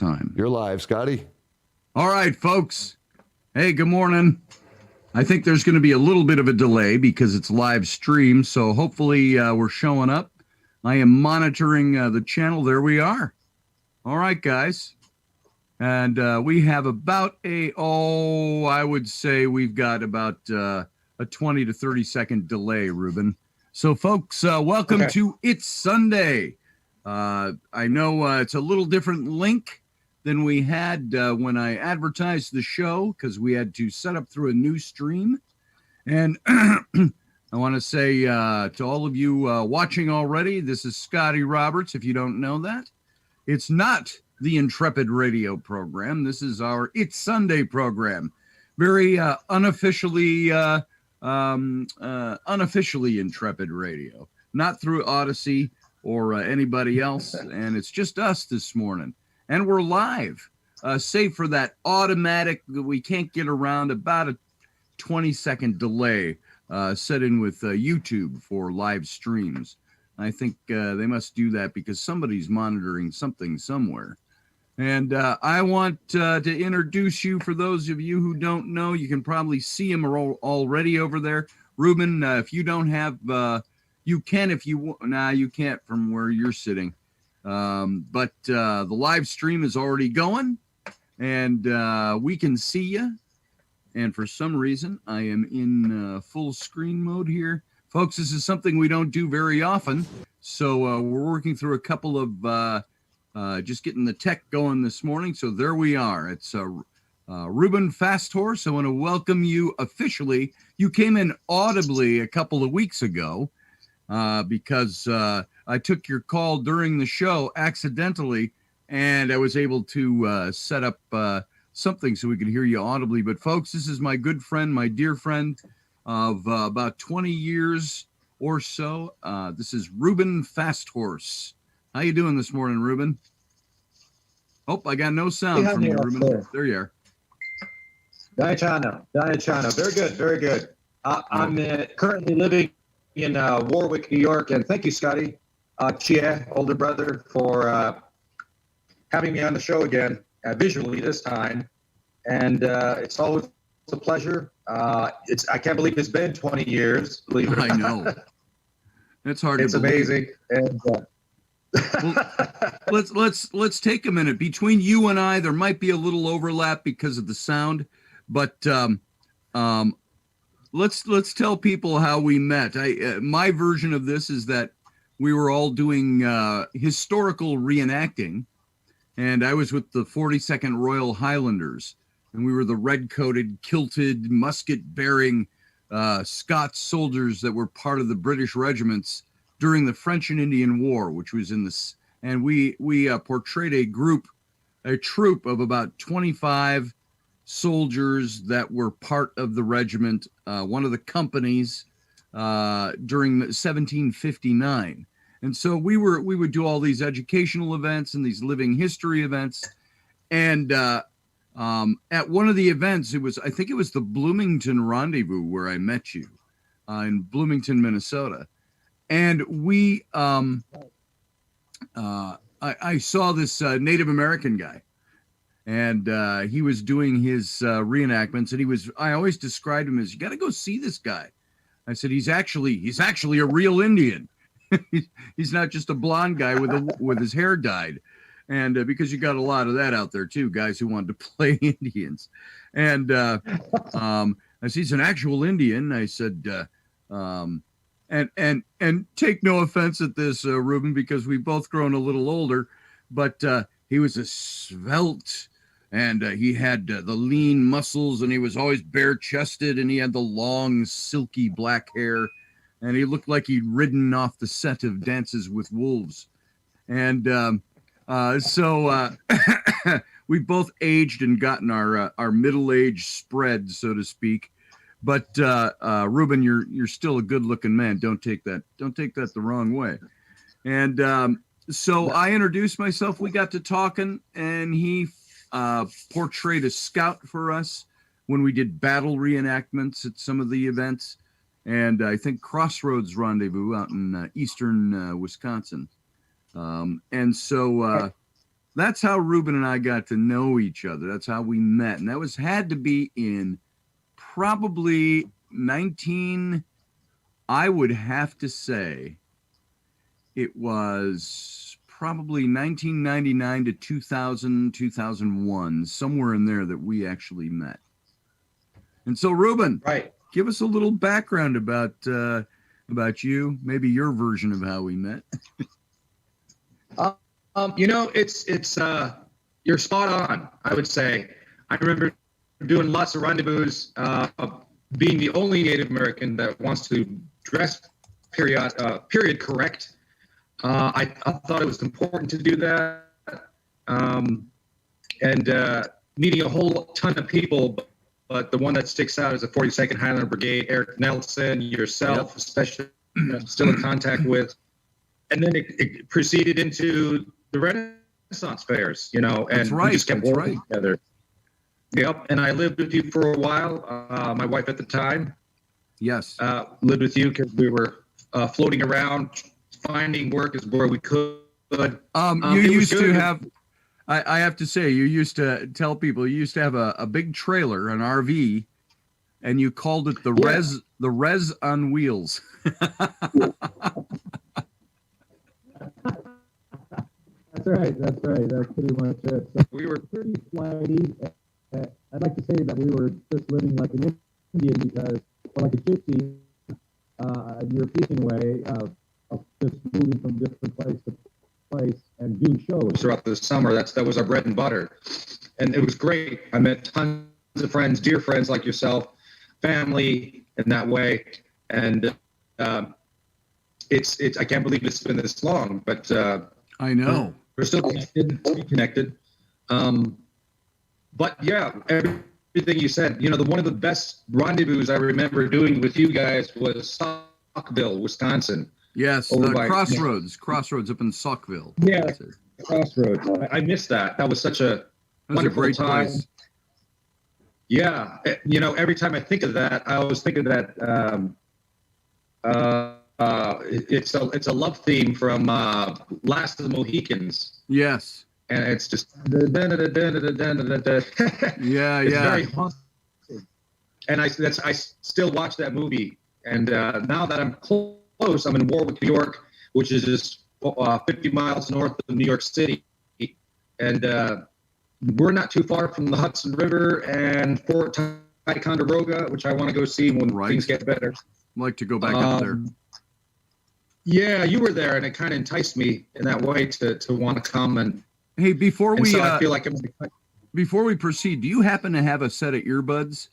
Time. You're live, Scotty. All right, folks. Hey, good morning. I think there's going to be a little bit of a delay because it's live stream, so hopefully we're showing up. I am monitoring the channel. There we are. All right, guys. And we have about I would say we've got about a 20 to 30 second delay, Reuben. So, folks, welcome to It's Sunday. I know it's a little different link than we had when I advertised the show because we had to set up through a new stream. And I want to say to all of you watching already, this is Scotty Roberts, if you don't know that. It's not the Intrepid radio program. This is our It's Sunday program. Very unofficially Intrepid radio. Not through Odyssey or anybody else. And it's just us this morning. And we're live, save for that automatic, we can't get around, about a 20-second delay set in with YouTube for live streams. I think they must do that because somebody's monitoring something somewhere. And I want to introduce you, for those of you who don't know, you can probably see him already over there. Reuben, if you don't have, you can if you, you can't from where you're sitting. But the live stream is already going, and we can see you. And for some reason, I am in full screen mode here. Folks, this is something we don't do very often. So we're working through a couple of just getting the tech going this morning. So there we are. It's Reuben FastHorse. I want to welcome you officially. You came in audibly a couple of weeks ago because I took your call during the show accidentally, and I was able to set up something so we could hear you audibly. But folks, this is my good friend, my dear friend of about 20 years or so. This is Reuben FastHorse. How you doing this morning, Reuben? Oh, I got no sound from you, Reuben. There you are. Diachano. Very good, very good. I'm currently living in Warwick, New York, and thank you, Scotty, Chia, older brother, for having me on the show again, visually this time. And it's always a pleasure. I can't believe it's been 20 years. Believe it or not. I know. It's hard to believe. It's amazing. And well, let's take a minute. Between you and I, there might be a little overlap because of the sound, but let's tell people how we met. My version of this is that we were all doing historical reenacting, and I was with the 42nd Royal Highlanders, and we were the red-coated, kilted, musket-bearing Scots soldiers that were part of the British regiments during the French and Indian War, which was in this, and we portrayed a troop of about 25 soldiers that were part of the regiment, one of the companies during 1759. And so we would do all these educational events and these living history events. And at one of the events, I think it was the Bloomington Rendezvous where I met you in Bloomington, Minnesota. And I saw this Native American guy, and he was doing his reenactments, and I always described him as, you got to go see this guy. I said, he's actually a real Indian. He's not just a blonde guy with his hair dyed. And because you got a lot of that out there too, guys who wanted to play Indians. And I said, he's an actual Indian. I said, and take no offense at this, Reuben, because we've both grown a little older, but he was a svelte, and he had the lean muscles, and he was always bare-chested, and he had the long, silky black hair, and he looked like he'd ridden off the set of Dances with Wolves. And so we both aged and gotten our middle-age spread, so to speak. But Reuben, you're still a good-looking man. Don't take that the wrong way. And so I introduced myself. We got to talking, and he portrayed a scout for us when we did battle reenactments at some of the events. And I think Crossroads Rendezvous out in eastern Wisconsin. And so that's how Reuben and I got to know each other. That's how we met. And that had to be in probably I would have to say it was probably 1999 to 2000, 2001, somewhere in there that we actually met. And so, Reuben, Right. give us a little background about you, maybe your version of how we met. It's you're spot on, I would say. I remember doing lots of rendezvous, being the only Native American that wants to dress period correct. I thought it was important to do that, and meeting a whole ton of people. But the one that sticks out is the 42nd Highland Brigade, Eric Nelson, yourself, especially, still in contact with. And then it proceeded into the Renaissance fairs, and we just kept working together. Yep. And I lived with you for a while. My wife at the time. Yes. Lived with you because we were floating around, finding work as where we could. You used to have, I have to say, you used to tell people you used to have a big trailer, an RV, and you called it the Res on Wheels. That's right. That's pretty much it. So we were pretty flighty. I'd like to say that we were just living like an Indian because, or like a gypsy, in European way, of just moving from different place to place and doing shows throughout the summer. That was our bread and butter, and it was great. I met tons of friends, dear friends like yourself, family in that way, and it's I can't believe it's been this long, but I know we're still connected. But yeah, everything you said, one of the best rendezvous I remember doing with you guys was Saukville, Wisconsin. Yes, the Crossroads up in Saukville. Yeah, Crossroads. I missed that. That was such a wonderful time. Place. Yeah, every time I think of that, I always think of that. It's a love theme from Last of the Mohicans. Yes. And it's just yeah. It's very haunting. And I still watch that movie. And now that I'm close, I'm in Warwick, New York, which is just 50 miles north of New York City. And we're not too far from the Hudson River and Fort Ticonderoga, which I want to go see when things get better. I'd like to go back up there. Yeah, you were there, and it kind of enticed me in that way to want to come. And hey, before we I feel like before we proceed, do you happen to have a set of earbuds?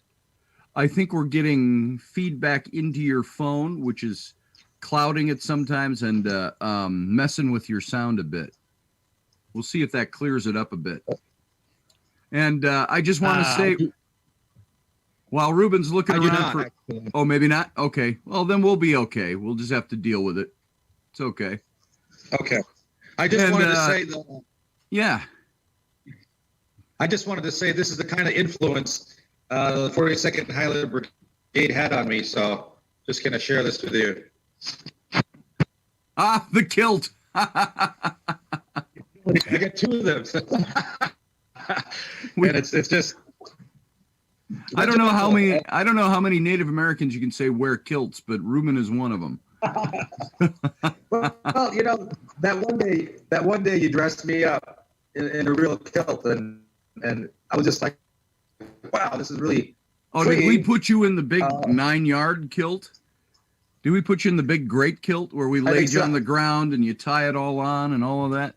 I think we're getting feedback into your phone, which is clouding it sometimes and messing with your sound a bit. We'll see if that clears it up a bit. And I just want to say, while Reuben's looking around for, actually. Oh, maybe not. Okay, well then we'll be okay. We'll just have to deal with it. It's okay. Okay. I just wanted to say that. Yeah. I just wanted to say this is the kind of influence the 42nd Highland Brigade had on me. So just going to share this with you. The kilt. I got two of them. And it's just. I don't know how many Native Americans you can say wear kilts, but Reuben is one of them. Well, that one day you dressed me up in a real kilt, and I was just like, wow, this is really. Oh, clean. Did we put you in the big 9-yard kilt? Did we put you in the big great kilt where we laid you on the ground and you tie it all on and all of that?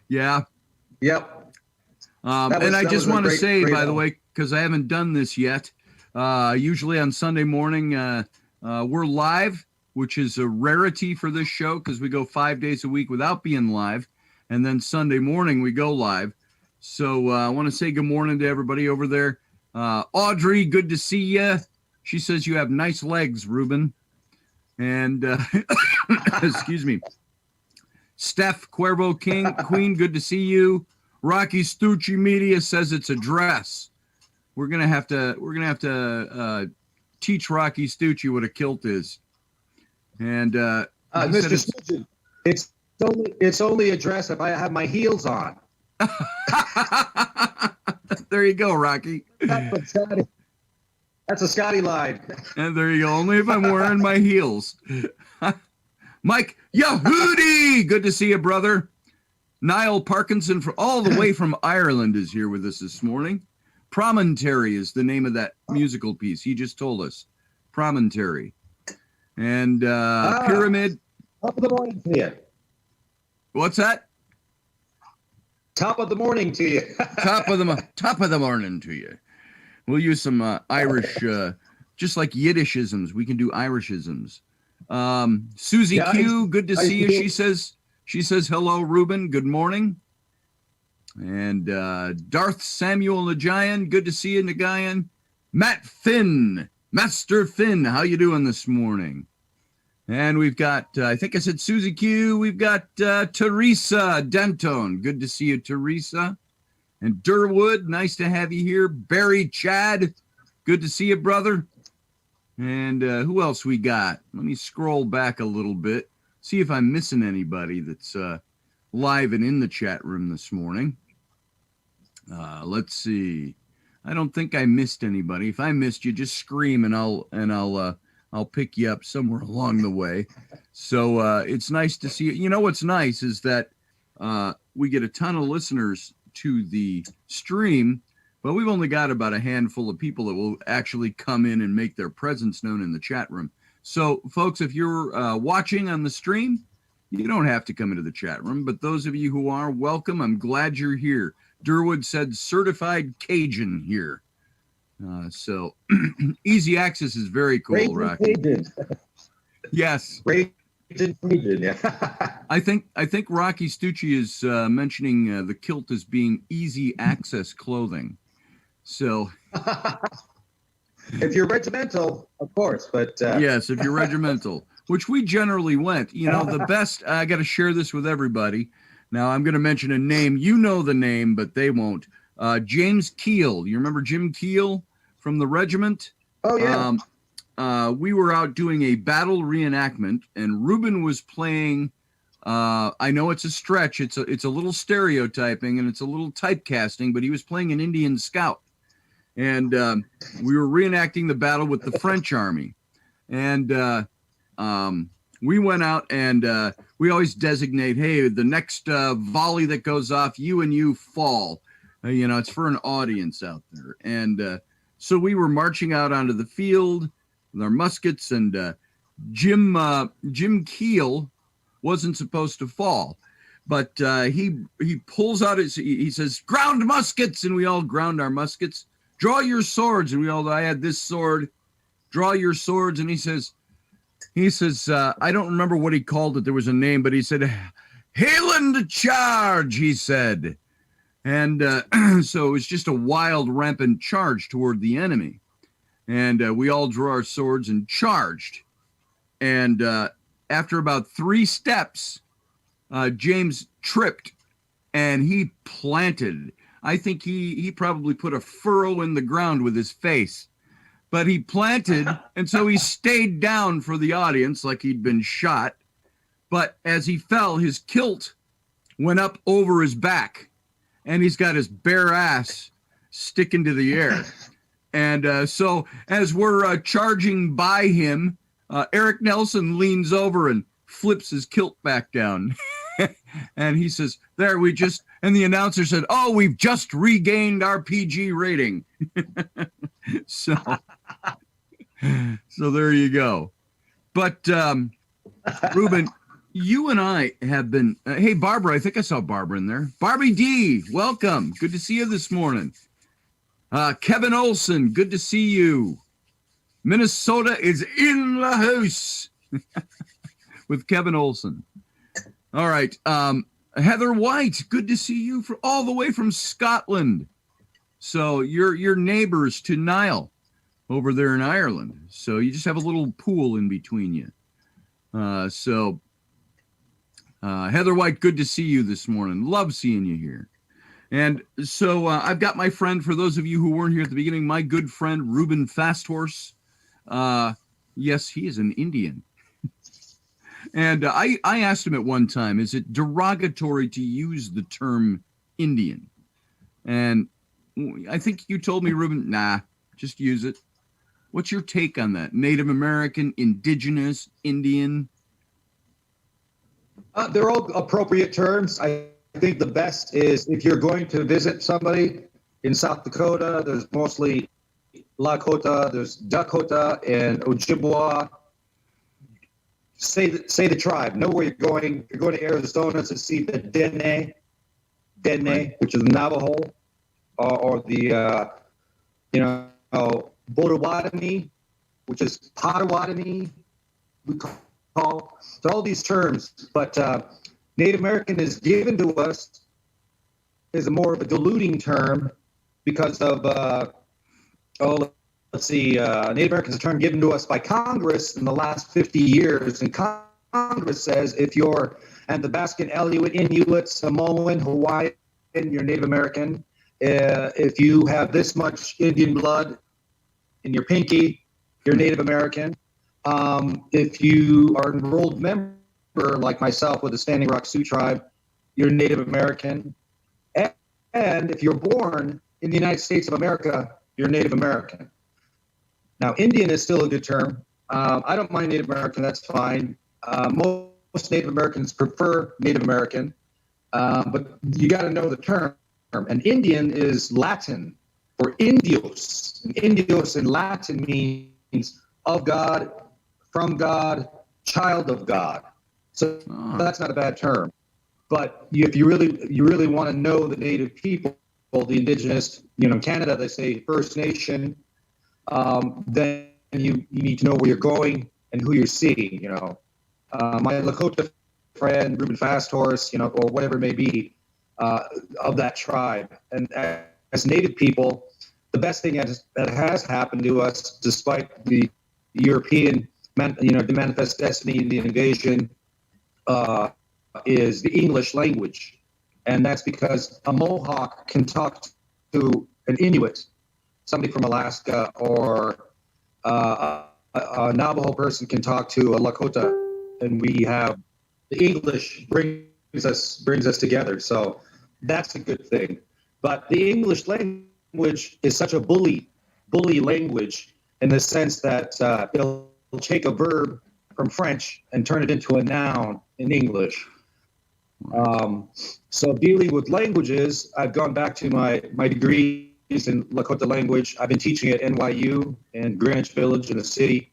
Yeah. Yep. And I just want to say, by the way, because I haven't done this yet, usually on Sunday morning, we're live, which is a rarity for this show because we go 5 days a week without being live. And then Sunday morning, we go live. So I want to say good morning to everybody over there. Audrey, good to see you. She says you have nice legs, Reuben. And excuse me. Steph Cuervo Queen, good to see you. Rocky Stucci Media says it's a dress. We're gonna have to teach Rocky Stucci what a kilt is. And Mr. Stucci, It's only a dress if I have my heels on. There you go, Rocky. That's a Scotty line. And there you go. Only if I'm wearing my heels. Mike Yahudi, good to see you, brother. Niall Parkinson, all the way from Ireland, is here with us this morning. Promontory is the name of that musical piece. He just told us. Promontory. And Pyramid. Top of the morning to you. What's that? Top of the morning to you. top of the morning to you. We'll use some Irish, just like Yiddishisms. We can do Irishisms. Susie Q, good to see you. She says hello, Reuben. Good morning. And Darth Samuel Nagayan, good to see you, Nagayan. Matt Finn, Master Finn, how you doing this morning? And we've got, I think I said Susie Q. We've got Teresa Dentone. Good to see you, Teresa. And Durwood, nice to have you here. Barry Chad, good to see you, brother. And who else we got? Let me scroll back a little bit, see if I'm missing anybody that's live and in the chat room this morning. Let's see. I don't think I missed anybody. If I missed you, just scream and I'll pick you up somewhere along the way. So it's nice to see you. You know what's nice is that we get a ton of listeners to the stream, but we've only got about a handful of people that will actually come in and make their presence known in the chat room. So, folks, if you're watching on the stream, you don't have to come into the chat room, but those of you who are, welcome. I'm glad you're here. Durwood said certified Cajun here. So easy access is very cool, Rocky. Yes. Yeah. I think Rocky Stucci is mentioning the kilt as being easy access clothing. So if you're regimental, of course, but yes, if you're regimental, which we generally went. You know, the best. I got to share this with everybody. Now I'm going to mention a name. You know the name, but they won't. James Keel. You remember Jim Keel from the regiment? Oh yeah. We were out doing a battle reenactment, and Reuben was playing. I know it's a stretch. It's a little stereotyping and it's a little typecasting, but he was playing an Indian scout, and we were reenacting the battle with the French army, and we went out and we always designate, hey, the next volley that goes off, you and you fall. You know, it's for an audience out there, and so we were marching out onto the field with our muskets, and Jim Keel wasn't supposed to fall, but he pulls out he says, ground muskets, and we all ground our muskets. Draw your swords, and I had this sword. Draw your swords, and he says I don't remember what he called it. There was a name, but he said, Haaland charge, he said. And so it was just a wild, rampant charge toward the enemy. And we all drew our swords and charged. And after about 3 steps, James tripped and he planted. I think he probably put a furrow in the ground with his face. But he planted, and so he stayed down for the audience like he'd been shot. But as he fell, his kilt went up over his back, and he's got his bare ass sticking to the air. And so as we're charging by him, Eric Nelson leans over and flips his kilt back down. And he says, and the announcer said, oh, we've just regained our PG rating. So there you go. But Reuben, you and I have been, hey, Barbara, I think I saw Barbara in there. Barbie D, welcome. Good to see you this morning. Kevin Olson, good to see you. Minnesota is in the house with Kevin Olson. All right. Heather White, good to see you all the way from Scotland. So you're neighbors to Niall over there in Ireland. So you just have a little pool in between you. Heather White, good to see you this morning. Love seeing you here. And so I've got my friend, for those of you who weren't here at the beginning, my good friend, Reuben FastHorse. Yes, he is an Indian. And I asked him at one time, is it derogatory to use the term Indian? And I think you told me, Reuben, nah, just use it. What's your take on that? Native American, indigenous, Indian? They're all appropriate terms. I think the best is if you're going to visit somebody in South Dakota, there's mostly Lakota, there's Dakota, and Ojibwa. Say the tribe. Know where you're going. You're going to Arizona to see the Dene, which is Navajo, or the Potawatomi, which is Potawatomi. We call so all these terms, but Native American is given to us as a more of a diluting term because of Native American is a term given to us by Congress in the last 50 years, and Congress says if you're Athabascan, Aleut, Inuit, Samoan, Hawaiian, you're Native American. If you have this much Indian blood in your pinky, you're Native American. If you are an enrolled member like myself with the Standing Rock Sioux tribe, you're Native American. And if you're born in the United States of America, you're Native American. Now, Indian is still a good term. I don't mind Native American, that's fine. Most Native Americans prefer Native American, but you got to know the term. And Indian is Latin for Indios. And Indios in Latin means of God, from God, child of God. So that's not a bad term. But if you really want to know the native people, the indigenous, in Canada they say First Nation, then you need to know where you're going and who you're seeing. My Lakota friend Reuben FastHorse, or whatever it may be, of that tribe. And as Native people, the best thing that has happened to us, despite the European, the manifest destiny, the invasion, is the English language. And that's because a Mohawk can talk to an Inuit, somebody from Alaska, or a Navajo person can talk to a Lakota, and we have the English brings us together. So that's a good thing. But the English language is such a bully language in the sense that it'll take a verb from French and turn it into a noun in English. So dealing with languages, I've gone back to my degrees in Lakota language. I've been teaching at NYU in Greenwich Village in the city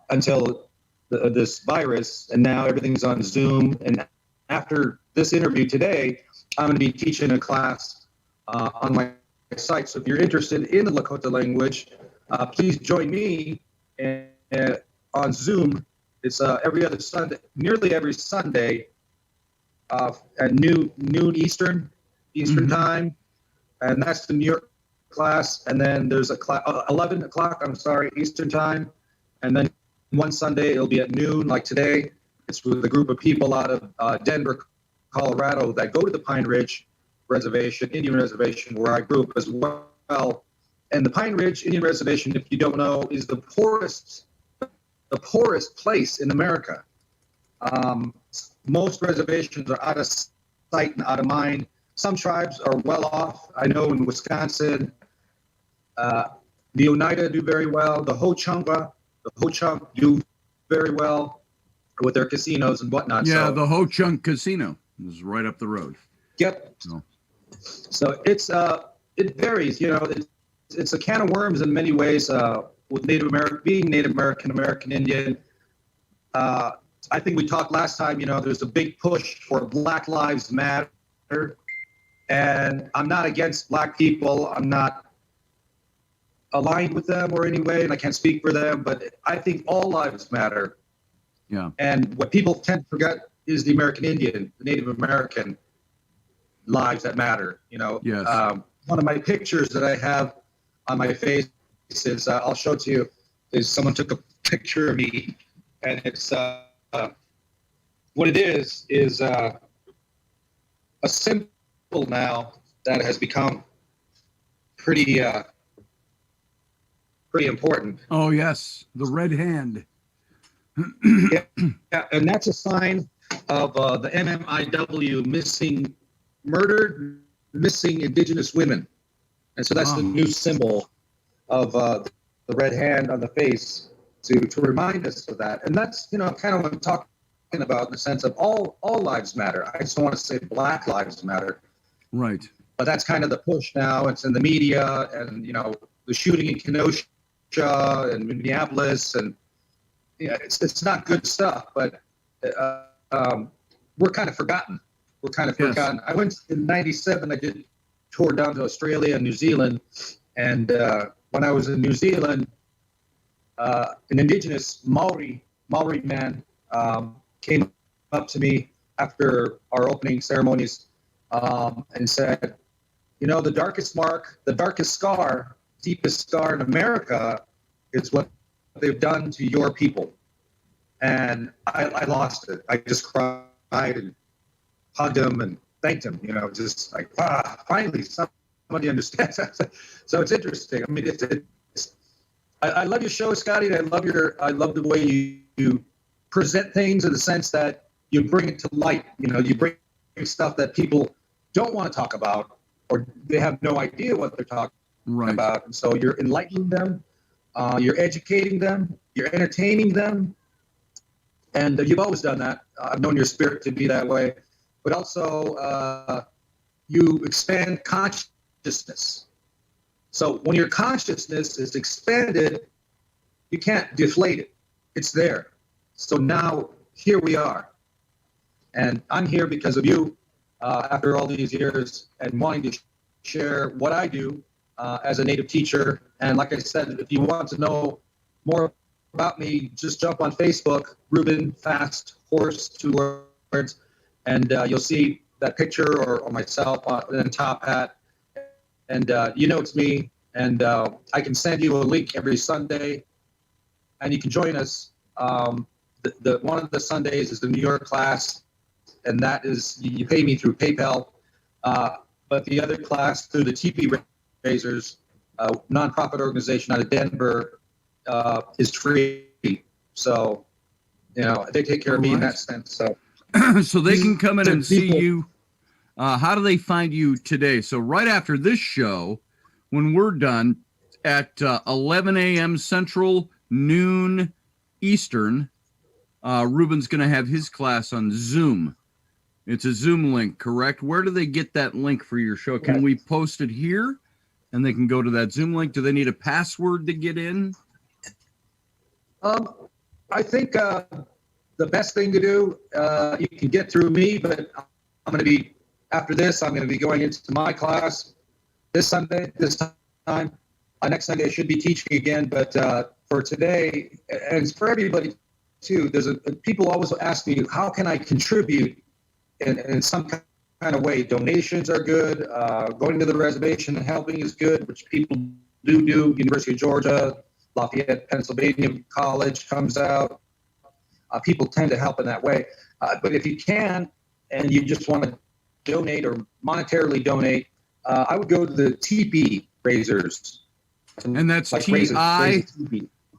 until this virus, and now everything's on Zoom. And after this interview today, I'm going to be teaching a class on my site. So if you're interested in the Lakota language, please join me on Zoom. It's every other Sunday, nearly every Sunday at noon Eastern time, and that's the New York class. And then there's a class 11 o'clock. Eastern time, and then one Sunday it'll be at noon, like today. It's with a group of people out of Denver, Colorado, that go to the Pine Ridge Reservation, Indian Reservation, where I grew up as well. And the Pine Ridge Indian Reservation, if you don't know, is the poorest place in America. Most reservations are out of sight and out of mind. Some tribes are well off. I know in Wisconsin, the Oneida do very well. The Ho-Chunk do very well with their casinos and whatnot. Yeah, the Ho-Chunk Casino is right up the road. Yep. So it's it varies. It's a can of worms in many ways. With Native American, being Native American, American Indian, I think we talked last time. There's a big push for Black Lives Matter, and I'm not against Black people. I'm not aligned with them or any way, and I can't speak for them. But I think all lives matter. Yeah. And what people tend to forget is the American Indian, the Native American lives that matter. Yes. One of my pictures that I have on my face is I'll show it to you. Is someone took a picture of me, and it's what it is a symbol now that has become pretty important. Oh yes, the red hand. Yeah, and that's a sign of the MMIW missing Indigenous women. And so that's the new symbol of the red hand on the face to remind us of that. And that's, kind of what I'm talking about in the sense of all lives matter. I just don't want to say Black lives matter. Right. But that's kind of the push now. It's in the media and, the shooting in Kenosha and Minneapolis. And it's not good stuff, but we're kind of forgotten. We're kind of forgotten. I went in '97. I did tour down to Australia and New Zealand, and when I was in New Zealand, an Indigenous Maori man came up to me after our opening ceremonies and said, the darkest scar, deepest scar in America is what they've done to your people. And I lost it. I just cried and hugged him and thanked him, just like, finally somebody understands. So it's interesting. I mean, I love your show, Scotty. And I love the way you present things in the sense that you bring it to light. You bring stuff that people don't want to talk about, or they have no idea what they're talking about. And so you're enlightening them, you're educating them, you're entertaining them. And you've always done that. I've known your spirit to be that way. But also, you expand consciousness. So when your consciousness is expanded, you can't deflate it. It's there. So now, here we are. And I'm here because of you after all these years and wanting to share what I do as a Native teacher. And like I said, if you want to know more about me, just jump on Facebook, Reuben FastHorse, 2 words, and you'll see that picture or myself in a top hat, and it's me. And I can send you a link every Sunday, and you can join us. The one of the Sundays is the New York class, and that is you pay me through PayPal. But the other class through the TP Raisers, nonprofit organization out of Denver, is free. So, they take care of me in that sense. So, so they can come in and see you. How do they find you today? So right after this show, when we're done at 11 a.m. Central, noon Eastern, Reuben's going to have his class on Zoom. It's a Zoom link, correct? Where do they get that link for your show? Can we post it here and they can go to that Zoom link? Do they need a password to get in? I think the best thing to do, you can get through me, but after this, I'm going to be going into my class this time. Next Sunday, I should be teaching again, but for today, and it's for everybody too, people always ask me, how can I contribute in some kind of way? Donations are good. Going to the reservation and helping is good, which people do. University of Georgia, Lafayette, Pennsylvania College comes out. People tend to help in that way. But if you can, and you just want to donate or monetarily donate, I would go to the TP Raisers. And that's like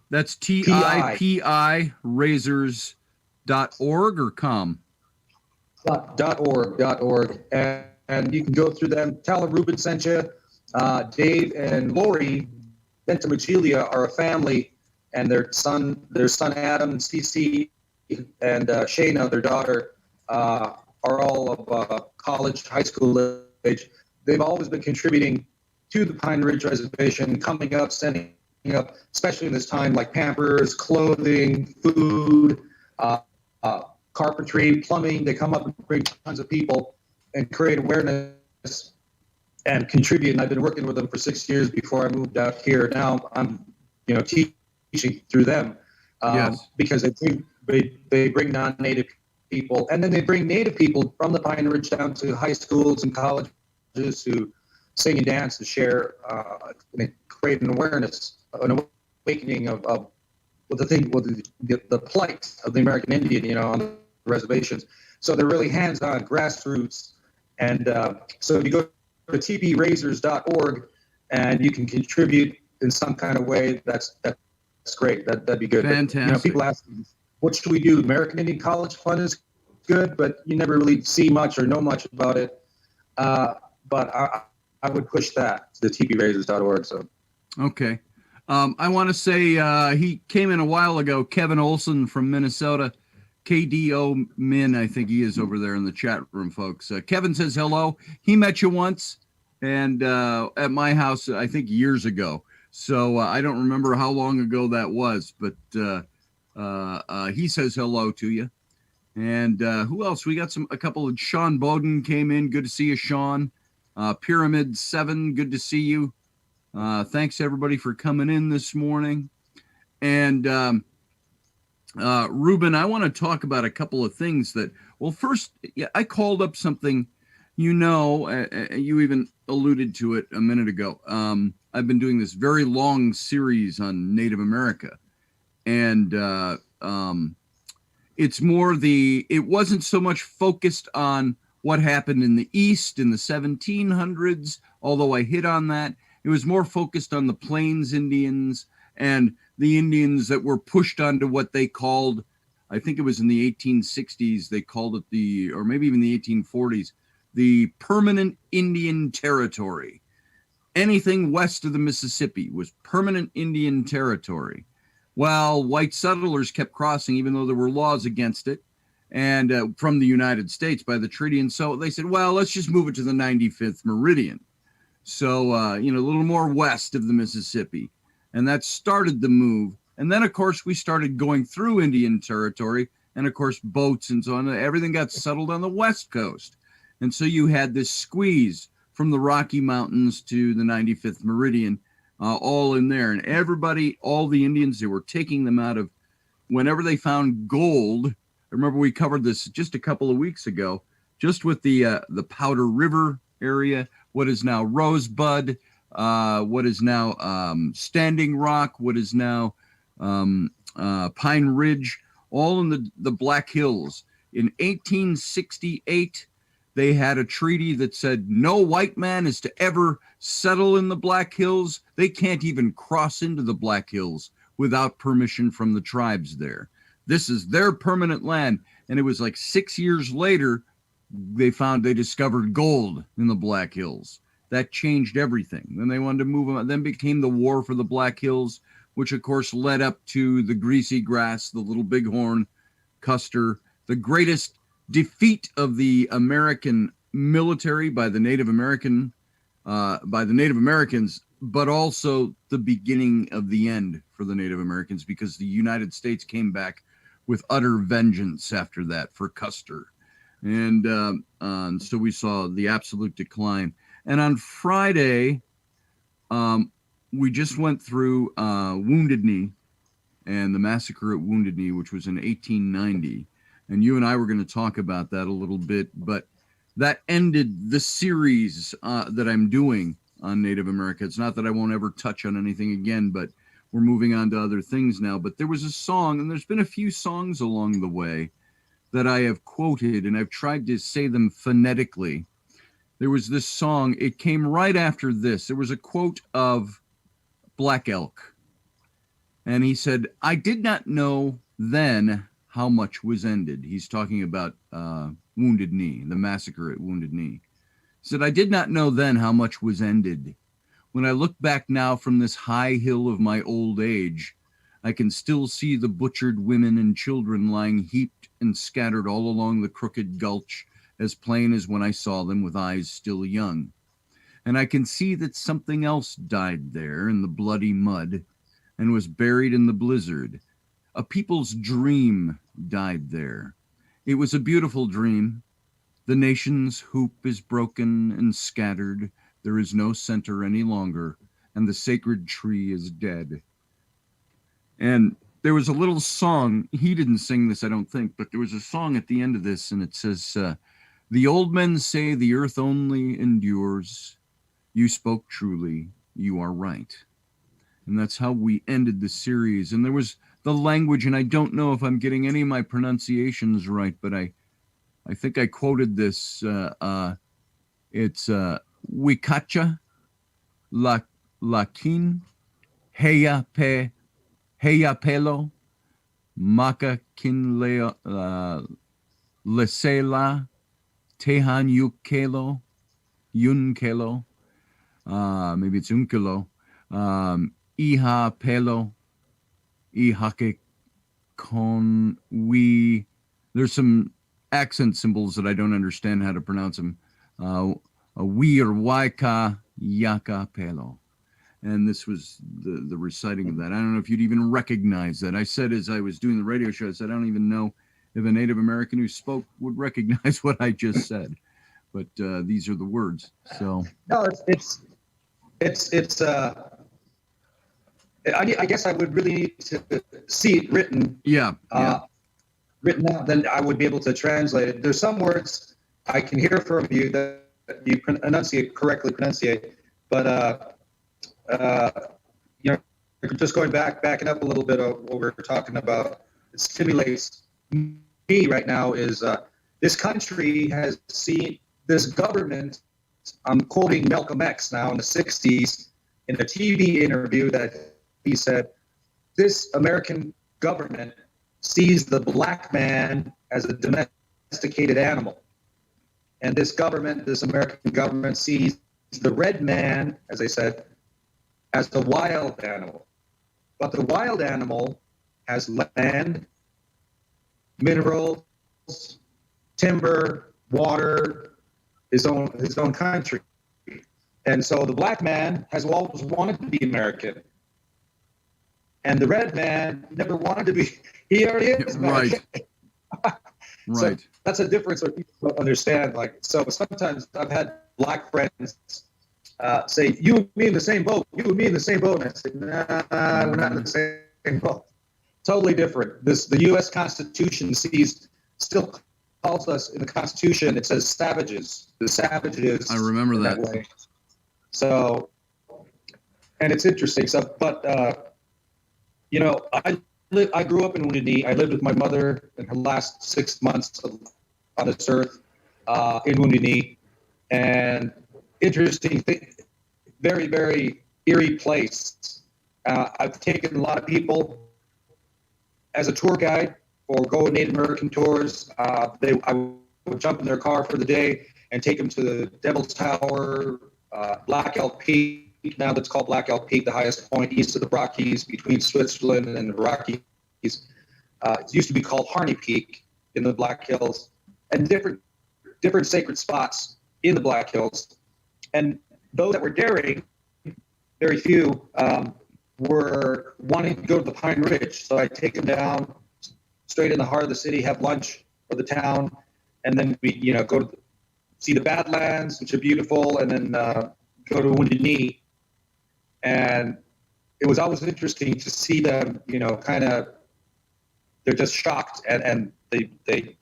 that's TIPI Raisers.org or com? .org. And you can go through them. Tell them Reuben sent you. Dave and Lori Ventimiglia are a family, and their son Adam and Cece and Shayna, their daughter, are all of college, high school age. They've always been contributing to the Pine Ridge Reservation, coming up, sending up, especially in this time, like Pampers, clothing, food, carpentry, plumbing. They come up and bring tons of people and create awareness and contribute. And I've been working with them for 6 years before I moved out here. Now I'm, teaching through them because they bring non-native people, and then they bring native people from the Pine Ridge down to high schools and colleges who sing and dance and share, and create an awareness, an awakening of the plight of the American Indian, on the reservations. So they're really hands-on, grassroots, and so if you go to tpraisers.org and you can contribute in some kind of way, that's great. That'd be good. Fantastic. But, people ask me, what should we do? American Indian College Fund is good, but you never really see much or know much about it. But I would push that, the tpraisers.org. So. Okay. I want to say he came in a while ago, Kevin Olson from Minnesota, KDO Min, I think he is over there in the chat room, folks. Kevin says hello. He met you once and at my house, I think years ago. So I don't remember how long ago that was, but he says hello to you. And who else? We got a couple of Sean Bowden came in. Good to see you, Sean. Pyramid 7, good to see you. Thanks everybody for coming in this morning. And Reuben, I want to talk about a couple of things that, well, first, I called up something, you even alluded to it a minute ago. I've been doing this very long series on Native America. And it's more it wasn't so much focused on what happened in the East in the 1700s, although I hit on that. It was more focused on the Plains Indians and the Indians that were pushed onto what they called, I think it was in the 1860s, they called it or maybe even the 1840s, the Permanent Indian Territory. Anything west of the Mississippi was permanent Indian territory. Well, white settlers kept crossing, even though there were laws against it, and from the United States by the treaty. And so they said, well, let's just move it to the 95th meridian. So, a little more west of the Mississippi. And that started the move. And then, of course, we started going through Indian territory and, of course, boats and so on. Everything got settled on the West Coast. And so you had this squeeze from the Rocky Mountains to the 95th meridian, all in there. And everybody, all the Indians, they were taking them out of whenever they found gold. I remember we covered this just a couple of weeks ago, just with the Powder River area, what is now Rosebud, what is now Standing Rock, what is now Pine Ridge, all in the Black Hills. In 1868, they had a treaty that said no white man is to ever settle in the Black Hills. They can't even cross into the Black Hills without permission from the tribes there. This is their permanent land. And it was like 6 years later, they discovered gold in the Black Hills. That changed everything. Then they wanted to move them. Then became the War for the Black Hills, which of course led up to the Greasy Grass, the Little Bighorn, Custer, the greatest defeat of the American military by the Native Americans, but also the beginning of the end for the Native Americans, because the United States came back with utter vengeance after that for Custer. And so we saw the absolute decline. And on Friday, we just went through Wounded Knee and the massacre at Wounded Knee, which was in 1890. And you and I were going to talk about that a little bit, but that ended the series that I'm doing on Native America. It's not that I won't ever touch on anything again, but we're moving on to other things now. But there was a song, and there's been a few songs along the way that I have quoted, and I've tried to say them phonetically. There was this song, it came right after this. There was a quote of Black Elk, and he said, "I did not know then how much was ended." He's talking about Wounded Knee, the massacre at Wounded Knee. He said, "I did not know then how much was ended. When I look back now from this high hill of my old age, I can still see the butchered women and children lying heaped and scattered all along the crooked gulch, as plain as when I saw them with eyes still young. And I can see that something else died there in the bloody mud and was buried in the blizzard. A people's dream died there. It was a beautiful dream. The nation's hoop is broken and scattered. There is no center any longer, and the sacred tree is dead." And there was a little song. He didn't sing this, I don't think, but there was a song at the end of this, and it says, "The old men say the earth only endures. You spoke truly. You are right." And that's how we ended the series. And there was the language, and I don't know if I'm getting any of my pronunciations right, but I think I quoted this. It's Wikacha, Lakin, Heya Pelo, Maka Kinle Lesela Tehan Yukelo Yunkelo. Maybe it's Unkelo. Iha Pelo Ihake Kon We. There's some accent symbols that I don't understand how to pronounce them. We or Waika Yaka Pelo. And this was the reciting of that. I don't know if you'd even recognize that. I said as I was doing the radio show, I said, I don't even know if a Native American who spoke would recognize what I just said. But these are the words. So no, I guess I would really need to see it written. Yeah. Written out, then I would be able to translate it. There's some words I can hear from you that you correctly pronunciate, but just backing up a little bit of what we're talking about, it stimulates me right now is this country has seen this government. I'm quoting Malcolm X now in the 60s in a TV interview that he said, this American government sees the black man as a domesticated animal. And this American government sees the red man, as I said, as the wild animal. But the wild animal has land, minerals, timber, water, his own country. And so the black man has always wanted to be American. And the red man never wanted to be. He already is American. Right. So that's a difference that people don't understand. Like, so sometimes I've had black friends say, "You and me in the same boat. You and me in the same boat." And I say, "Nah, we're not in the same boat. Totally different." The U.S. Constitution still calls us in the Constitution. It says savages. The savages. I remember that. Way. So, and it's interesting. So, but I grew up in Wounded Knee. I lived with my mother in her last 6 months on this earth in Wounded Knee. And interesting thing, very, very eerie place. I've taken a lot of people as a tour guide or go Native American tours. I would jump in their car for the day and take them to the Devil's Tower, Black Elk Peak. Now that's called Black Elk Peak, the highest point east of the Rockies between Switzerland and the Rockies. It used to be called Harney Peak in the Black Hills, and different sacred spots in the Black Hills. And those that were daring, very few, were wanting to go to the Pine Ridge. So I take them down straight in the heart of the city, have lunch for the town, and then we go to see the Badlands, which are beautiful, and then go to Wounded Knee. And it was always interesting to see them, kind of, they're just shocked and they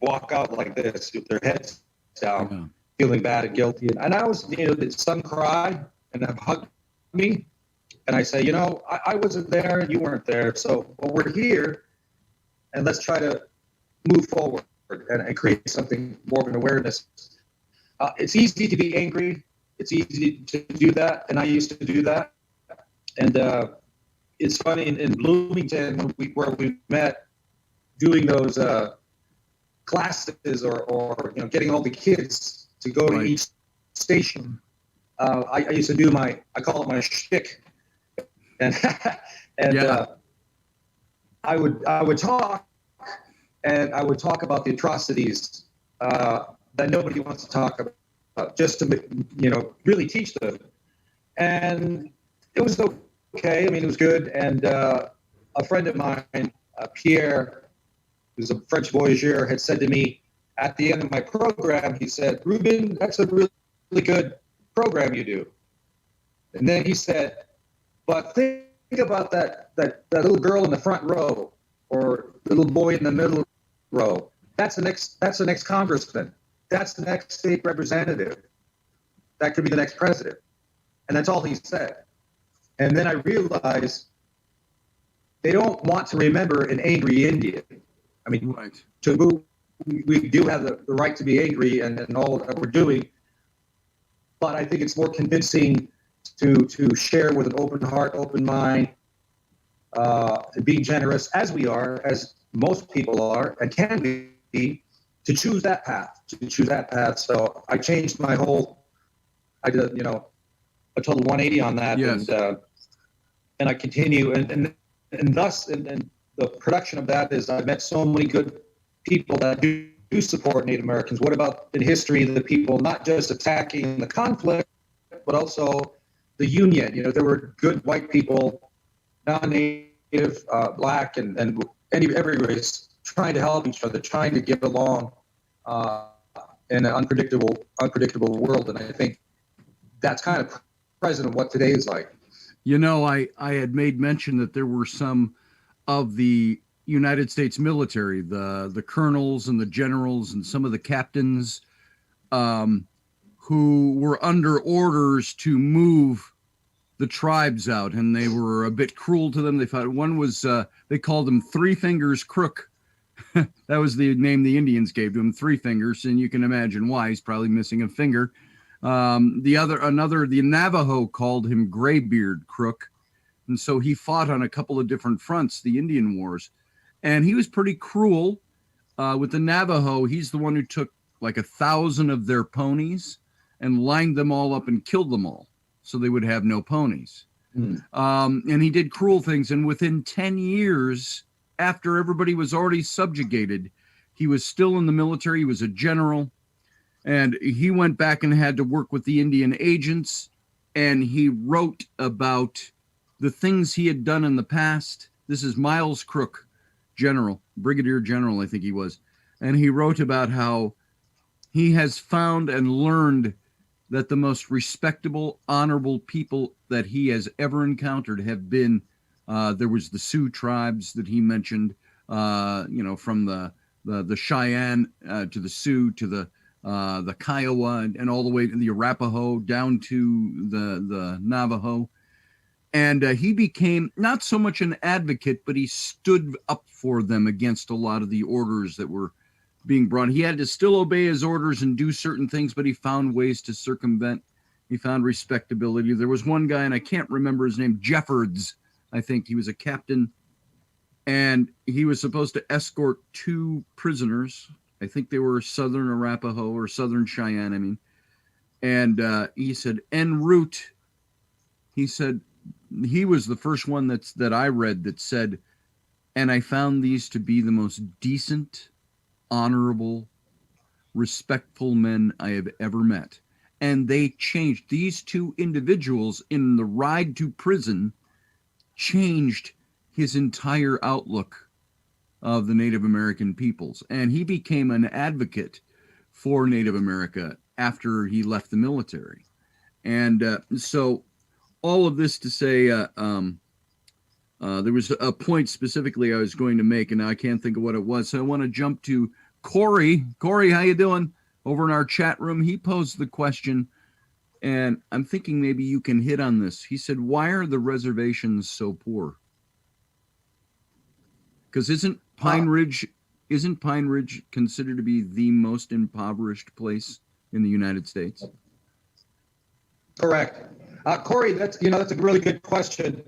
walk out like this with their heads down, feeling bad and guilty. And I was, some cry and have hugged me. And I say, I wasn't there and you weren't there. So we're here and let's try to move forward and create something more of an awareness. It's easy to be angry. It's easy to do that, and I used to do that. And it's funny in Bloomington where we met, doing those classes or getting all the kids to go to each station. I used to do I call it my shtick, and I would talk, and I would talk about the atrocities that nobody wants to talk about. Just to, really teach them. And it was okay. I mean, it was good. And a friend of mine, Pierre, who's a French voyageur, had said to me at the end of my program, he said, "Reuben, that's a really, really good program you do." And then he said, "But think about that little girl in the front row or the little boy in the middle row. That's the next congressman. That's the next state representative. That could be the next president." And that's all he said. And then I realized they don't want to remember an angry Indian. I mean, we do have the right to be angry and all that we're doing. But I think it's more convincing to share with an open heart, open mind, being generous as we are, as most people are, and can be, to choose that path. So I changed my whole. I did, a total 180 on that, Yes. and I continue, and thus, and the production of that is I've met so many good people that do support Native Americans. What about in history the people not just attacking the conflict, but also the union? There were good white people, non-Native, black, and every race trying to help each other, trying to get along in an unpredictable world. And I think that's kind of present of what today is like. I had made mention that there were some of the United States military, the colonels and the generals and some of the captains who were under orders to move the tribes out, and they were a bit cruel to them. They thought one was, they called him Three Fingers Crook. That was the name the Indians gave to him, Three Fingers, and you can imagine why. He's probably missing a finger. The Navajo called him Graybeard Crook, and so he fought on a couple of different fronts, the Indian Wars, and he was pretty cruel. With the Navajo, he's the one who took like 1,000 of their ponies and lined them all up and killed them all, so they would have no ponies. And he did cruel things, and within 10 years, after everybody was already subjugated, he was still in the military. He was a general, and he went back and had to work with the Indian agents, and he wrote about the things he had done in the past. This is Miles Crook, brigadier general, I think he was. And he wrote about how he has found and learned that the most respectable, honorable people that he has ever encountered have been, there was the Sioux tribes that he mentioned, from the Cheyenne to the Sioux to the Kiowa and all the way to the Arapaho down to the Navajo. And he became not so much an advocate, but he stood up for them against a lot of the orders that were being brought. He had to still obey his orders and do certain things, but he found ways to circumvent. He found respectability. There was one guy, and I can't remember his name, Jeffords, I think. He was a captain, and he was supposed to escort 2 prisoners. I think they were Southern Arapaho or Southern Cheyenne, And he said, en route, he said, he was the first one that I read that said, and I found these to be the most decent, honorable, respectful men I have ever met. And they changed. These 2 individuals in the ride to prison changed his entire outlook of the Native American peoples. And he became an advocate for Native America after he left the military. And so all of this to say, there was a point specifically I was going to make, and now I can't think of what it was. So I want to jump to Corey. Corey, how you doing? Over in our chat room, he posed the question, and I'm thinking maybe you can hit on this. He said, why are the reservations so poor? Because isn't Pine Ridge considered to be the most impoverished place in the United States? Correct. Corey, that's a really good question.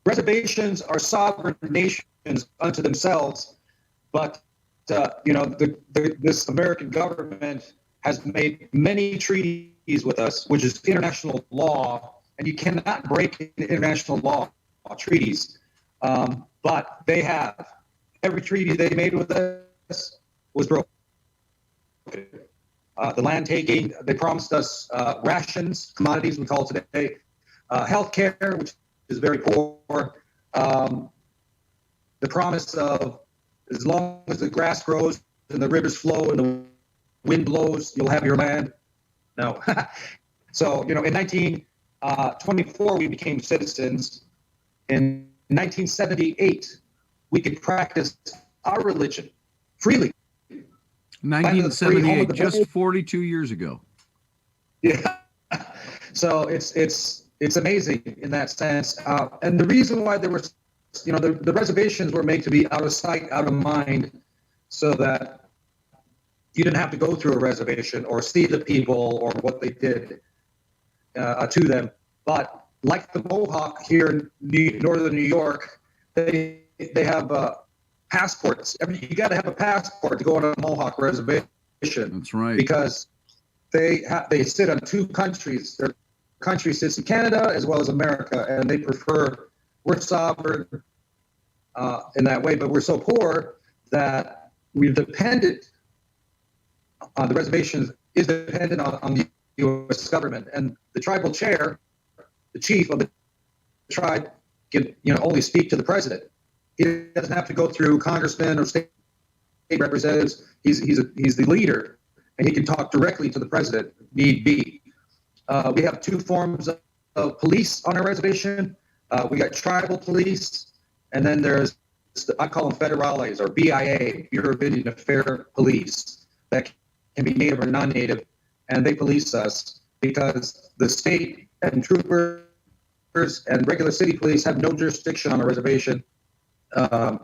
Reservations are sovereign nations unto themselves, but this American government has made many treaties with us, which is international law, and you cannot break international law treaties. But they have. Every treaty they made with us was broken. The land taking, they promised us rations, commodities we call today, health care, which is very poor. The promise of as long as the grass grows and the rivers flow and the wind blows, you'll have your land. No. So, in 1924, we became citizens. In 1978, we could practice our religion freely. 1978, just 42 years ago. Yeah. So it's amazing in that sense. And the reason why there was, the reservations were made to be out of sight, out of mind, so that you didn't have to go through a reservation or see the people or what they did to them. But like the Mohawk here in northern New York, they have passports. You got to have a passport to go on a Mohawk reservation. That's right. Because they sit on two countries. Their country sits in Canada as well as America, and they prefer we're sovereign in that way. But we're so poor that we're dependent on the reservation is dependent on the U.S. government, and the tribal chair, the chief of the tribe, can only speak to the president. He doesn't have to go through congressmen or state representatives. He's the leader, and he can talk directly to the president, need be. We have two forms of police on our reservation. We got tribal police, and then there's, I call them federales, or BIA, Bureau of Indian Affairs Police, that can be native or non-native, and they police us because the state and troopers and regular city police have no jurisdiction on a reservation. And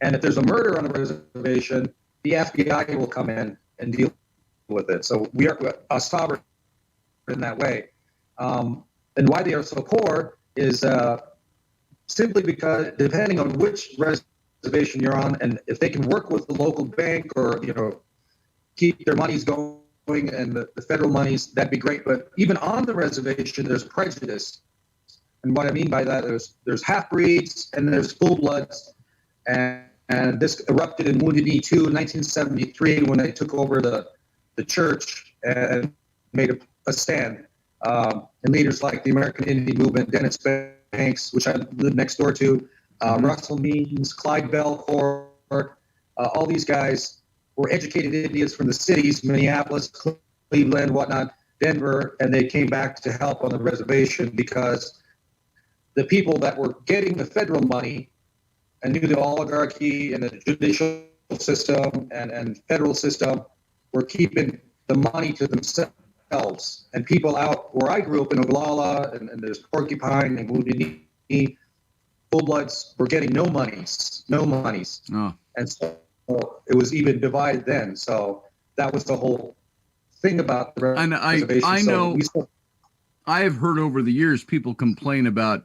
if there's a murder on a reservation, the FBI will come in and deal with it. So we are a sovereign in that way. And why they are so poor is simply because depending on which reservation you're on, and if they can work with the local bank or keep their monies going and the federal monies, that'd be great. But even on the reservation, there's prejudice. And what I mean by that is there's half-breeds and there's full-bloods. And this erupted in Wounded Knee too in 1973 when they took over the church and made a stand. And leaders like the American Indian Movement, Dennis Banks, which I live next door to, Russell Means, Clyde Belcourt, all these guys were educated Indians from the cities, Minneapolis, Cleveland, whatnot, Denver, and they came back to help on the reservation because the people that were getting the federal money and knew the oligarchy and the judicial system and federal system were keeping the money to themselves. And people out where I grew up in Oglala and there's Porcupine and Wounded Knee, full-bloods were getting no monies. Oh. And so it was even divided then. So that was the whole thing about the reservation. I know. I have heard over the years people complain about,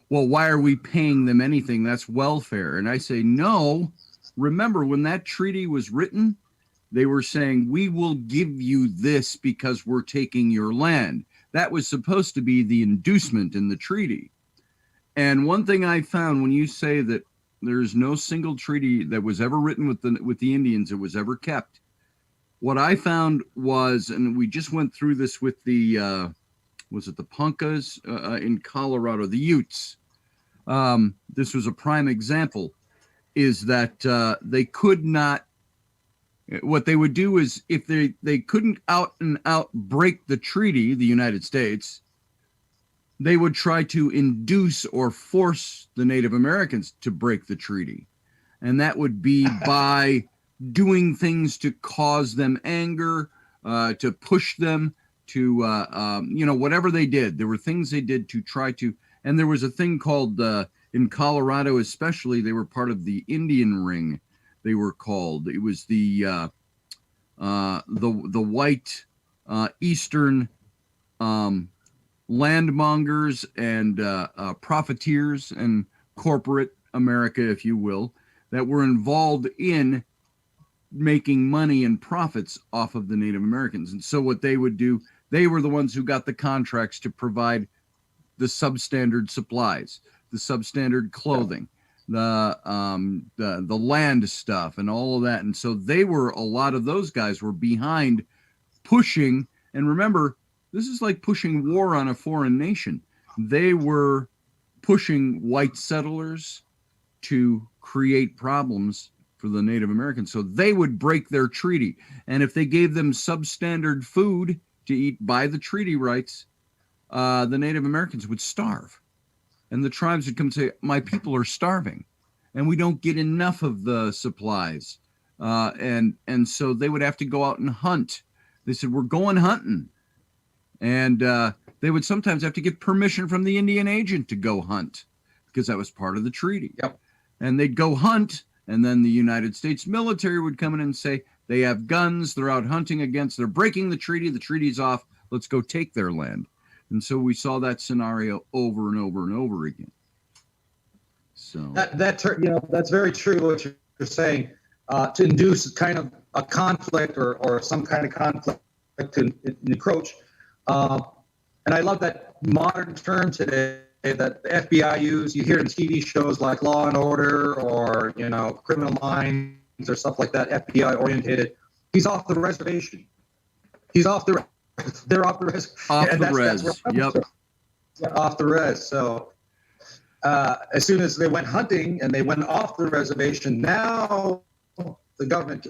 well, why are we paying them anything? That's welfare. And I say, no. Remember, when that treaty was written, they were saying, we will give you this because we're taking your land. That was supposed to be the inducement in the treaty. And one thing I found when you say that there's no single treaty that was ever written with the Indians that was ever kept, what I found was, and we just went through this with the, was it the Ponkas in Colorado, the Utes? This was a prime example, is that they could not, what they would do is if they couldn't out and out break the treaty, the United States, they would try to induce or force the Native Americans to break the treaty. And that would be by doing things to cause them anger, to push them to, whatever they did. There were things they did to try to, and there was a thing called, in Colorado especially, they were part of the Indian Ring, they were called. It was the white Eastern landmongers and profiteers and corporate America, if you will, that were involved in making money and profits off of the Native Americans. And so what they would do, they were the ones who got the contracts to provide the substandard supplies, the substandard clothing, the land stuff and all of that. And so a lot of those guys were behind pushing. And remember, this is like pushing war on a foreign nation. They were pushing white settlers to create problems for the Native Americans. So they would break their treaty. And if they gave them substandard food to eat by the treaty rights, the Native Americans would starve. And the tribes would come and say, my people are starving and we don't get enough of the supplies. And so they would have to go out and hunt. They said, we're going hunting. And they would sometimes have to get permission from the Indian agent to go hunt because that was part of the treaty. Yep. And they'd go hunt, and then the United States military would come in and say, they have guns, they're out hunting they're breaking the treaty's off, let's go take their land. And so we saw that scenario over and over and over again. So that's very true what you're saying. To induce kind of a conflict or some kind of conflict to encroach. And I love that modern term today that the FBI use. You hear it in TV shows like Law and Order or, Criminal Minds or stuff like that, FBI orientated. He's off the reservation. They're off the res. Off the res. Yep. Yeah, off the res. So as soon as they went hunting and they went off the reservation, now the government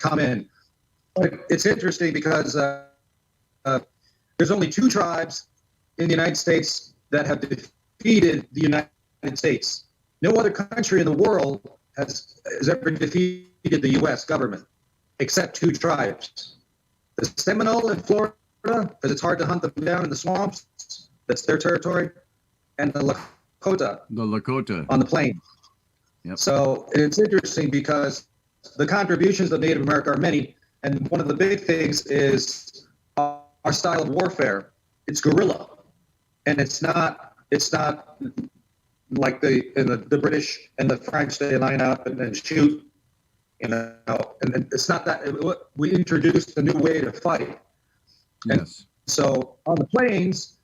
come in. But it's interesting because there's only 2 tribes in the United States that have defeated the United States. No other country in the world has ever defeated the U.S. government, except 2 tribes. The Seminole in Florida, because it's hard to hunt them down in the swamps. That's their territory. And the Lakota on the plains. Yep. So it's interesting because the contributions of Native America are many. And one of the big things is our style of warfare. It's guerrilla. And it's not like the British and the French, they line up and then shoot, and it's not that. We introduced a new way to fight. Yes. And so on the plains,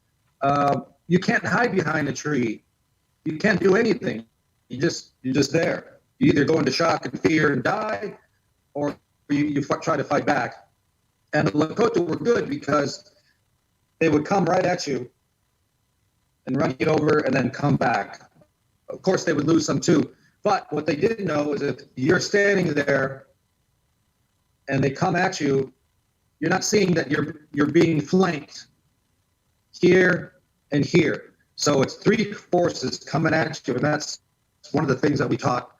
you can't hide behind a tree. You can't do anything. You're just there. You either go into shock and fear and die, or you try to fight back. And the Lakota were good because they would come right at you and run you over and then come back. Of course, they would lose some too. But what they didn't know is if you're standing there and they come at you, you're not seeing that you're being flanked here and here. So it's 3 forces coming at you, and that's one of the things that we taught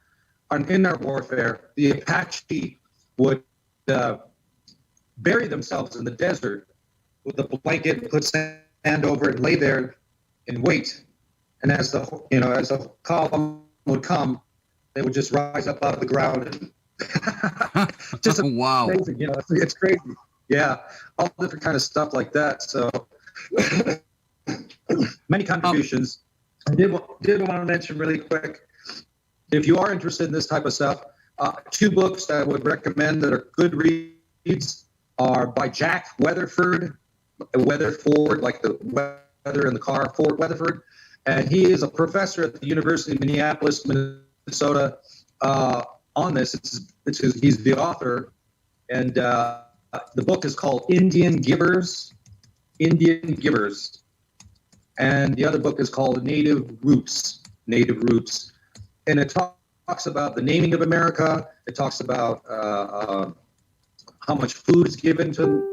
in our warfare. The Apache would bury themselves in the desert with a blanket, put sand over it, and lay there and wait. And as the column would come, they would just rise up out of the ground. And just wow. Amazing, it's crazy. Yeah, all different kind of stuff like that. So many contributions. I did want to mention really quick, if you are interested in this type of stuff, 2 books that I would recommend that are good reads are by Jack Weatherford, like the weather in the car, Fort Weatherford. And he is a professor at the University of Minneapolis, Minnesota, on this. He's the author. And the book is called Indian Givers. And the other book is called Native Roots. And it talks about the naming of America. It talks about how much food is given to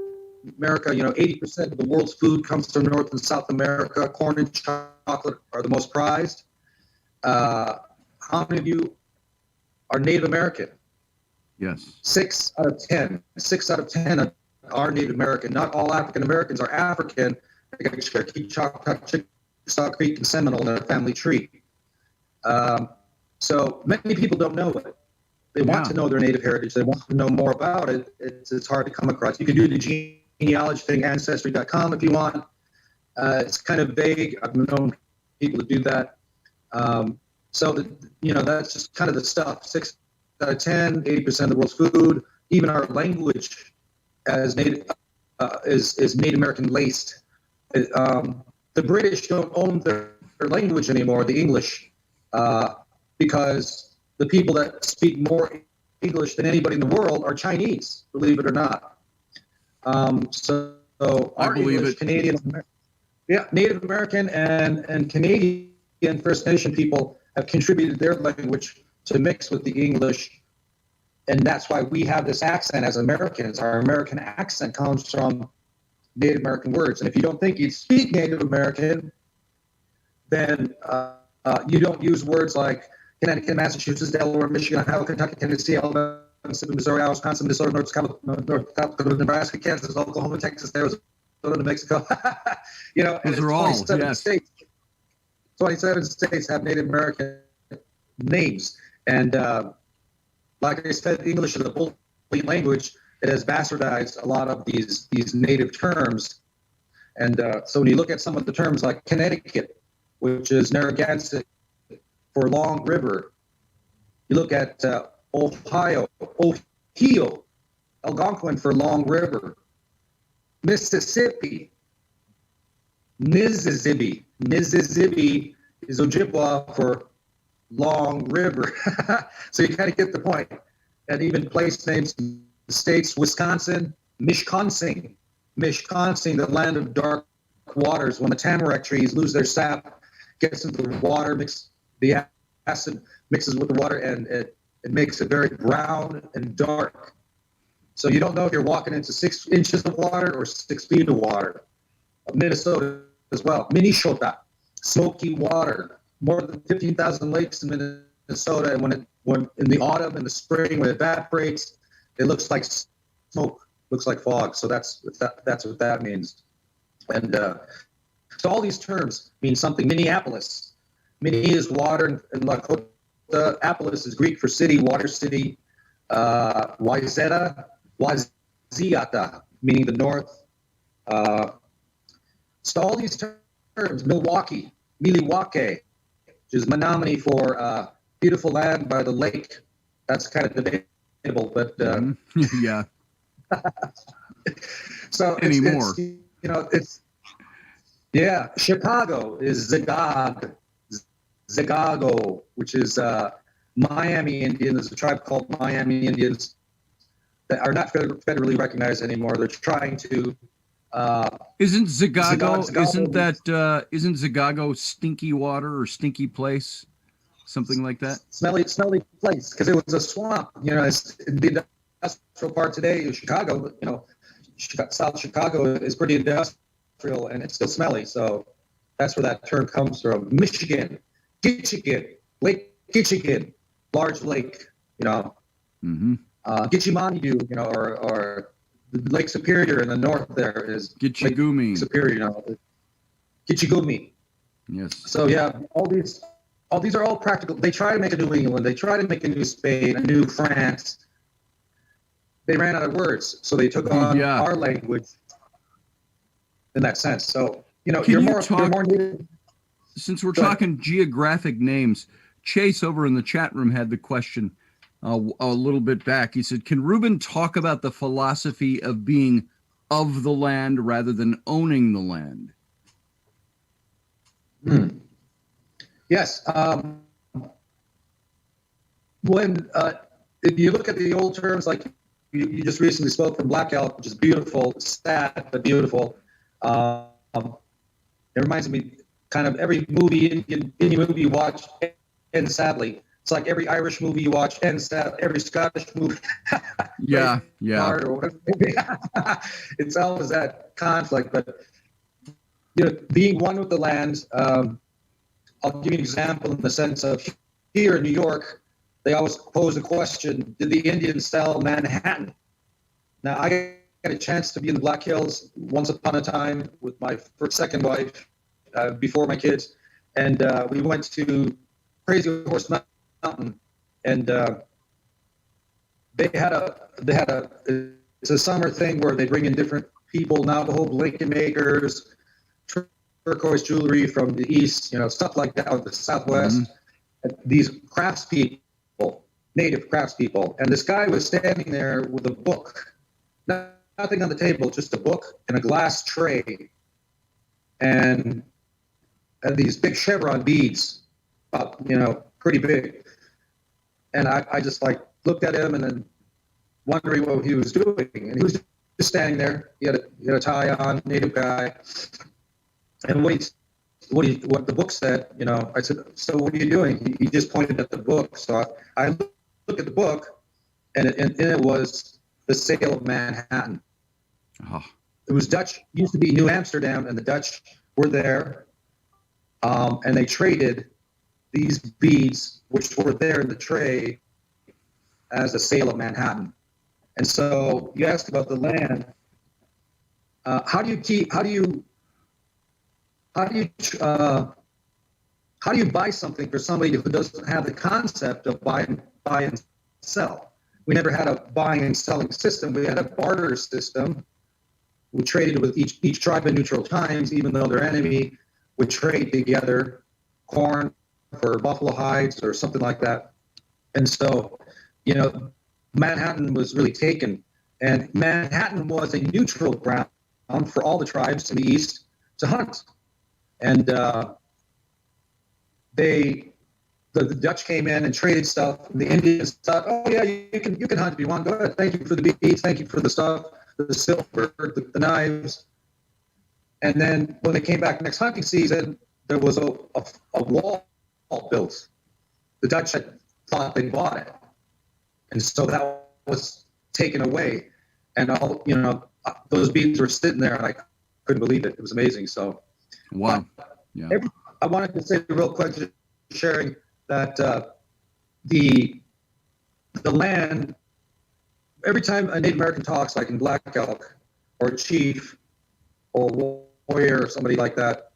America. 80% of the world's food comes from North and South America. Corn and chocolate are the most prized. How many of you are Native American? Yes. 6 out of 10. 6 out of 10 are Native American. Not all African Americans are African. They got Cherokee, Choctaw Creek, and Seminole in their family tree. So many people don't know it. They want to know their Native heritage. They want to know more about it. It's hard to come across. You can do the genealogy thing, Ancestry.com, if you want. It's kind of vague. I've known people to do that. That's just kind of the stuff. 6 out of 10, 80% of the world's food. Even our language as Native is Native American laced. The British don't own their language anymore, the English, because the people that speak more English than anybody in the world are Chinese, believe it or not. So our English, Canadian, Native American and Canadian First Nation people have contributed their language to mix with the English. And that's why we have this accent as Americans. Our American accent comes from Native American words. And if you don't think you speak Native American, then you don't use words like Connecticut, Massachusetts, Delaware, Michigan, Ohio, Kentucky, Tennessee, Alabama, Mississippi, Missouri, Wisconsin, Minnesota, North Dakota, Nebraska, Kansas, Oklahoma, Texas, Arizona, New Mexico. Those are all, yes. States. 27 states have Native American names. And like I said, English is a bullying language. It has bastardized a lot of these native terms. And so when you look at some of the terms like Connecticut, which is Narragansett for Long River, you look at Ohio, Algonquin for Long River, Mississippi is Ojibwa for Long River. So you kind of get the point. And even place names, states, Wisconsin, Mishkonsing, the land of dark waters. When the tamarack trees lose their sap, gets into the water, the acid mixes with the water, and it makes it very brown and dark. So you don't know if you're walking into 6 inches of water or 6 feet of water. Minnesota as well. Minnesota, smoky water. More than 15,000 lakes in Minnesota, and when in the autumn and the spring when it evaporates, it looks like smoke, looks like fog. So that's what that means. And so all these terms mean something. Minneapolis, Mini is water, and Lakota. Apolis is Greek for city, water city. Wayzata, meaning the north. So all these terms, Milwaukee, Milwaukee, which is Menominee for beautiful land by the lake. That's kind of debatable, but yeah. So anymore, it's Chicago is Zagago, which is Miami Indian. There's a tribe called Miami Indians that are not federally recognized anymore. They're trying to. Isn't Zagago? Isn't Zagago stinky water or stinky place? Something like that. Smelly place because it was a swamp. It's the industrial part today is Chicago. South Chicago is pretty industrial and it's still smelly. So that's where that term comes from. Michigan, Gitchigan, Lake Gitchigan, large lake. Gitchimanidu, or Lake Superior in the north there is Gitchigumi. Lake Superior, Gitchigumi. Yes. So yeah, all these are all practical. They try to make a New England. They try to make a new Spain, a new France. They ran out of words, so they took on our language in that sense. So you're more needed. Since we're talking geographic names, Chase over in the chat room had the question a little bit back. He said, can Reuben talk about the philosophy of being of the land rather than owning the land? Yes. When if you look at the old terms, like you just recently spoke from Black Elk, which is beautiful, sad but beautiful. It reminds me kind of every movie, Indian movie you watch ends sadly. It's like every Irish movie you watch ends sad. Every Scottish movie. Yeah. It's always that conflict, but being one with the land. I'll give you an example in the sense of here in New York, they always pose the question, did the Indians sell Manhattan? Now, I got a chance to be in the Black Hills once upon a time with my second wife before my kids. And we went to Crazy Horse Mountain. And it's a summer thing where they bring in different people, Navajo blanket makers, turquoise jewelry from the east, stuff like that, or the southwest. These craftspeople, native craftspeople, and this guy was standing there with a book, nothing on the table, just a book and a glass tray, and these big chevron beads, pretty big. And I just looked at him and then wondering what he was doing, and he was just standing there. He had a tie on, native guy. And what the book said, I said, so what are you doing? He just pointed at the book. So I looked at the book, and it was the sale of Manhattan. Oh. It was Dutch, used to be New Amsterdam, and the Dutch were there, and they traded these beads, which were there in the tray, as a sale of Manhattan. And so you asked about the land. How do you buy something for somebody who doesn't have the concept of buy and sell? We never had a buying and selling system. We had a barter system we traded with each tribe in neutral times, even though their enemy would trade together corn for buffalo hides or something like that. And so, Manhattan was really taken, and Manhattan was a neutral ground for all the tribes in the East to hunt. And the Dutch came in and traded stuff. And the Indians thought, oh yeah, you can hunt if you want. Go ahead. Thank you for the beads. Thank you for the stuff, the silver, the knives. And then when they came back next hunting season, there was a wall built. The Dutch had thought they bought it, and so that was taken away. And those beads were sitting there, and I couldn't believe it. It was amazing. So, wow, yeah. I wanted to say real quick, sharing that the land. Every time a Native American talks, like in Black Elk or Chief or Warrior or somebody like that,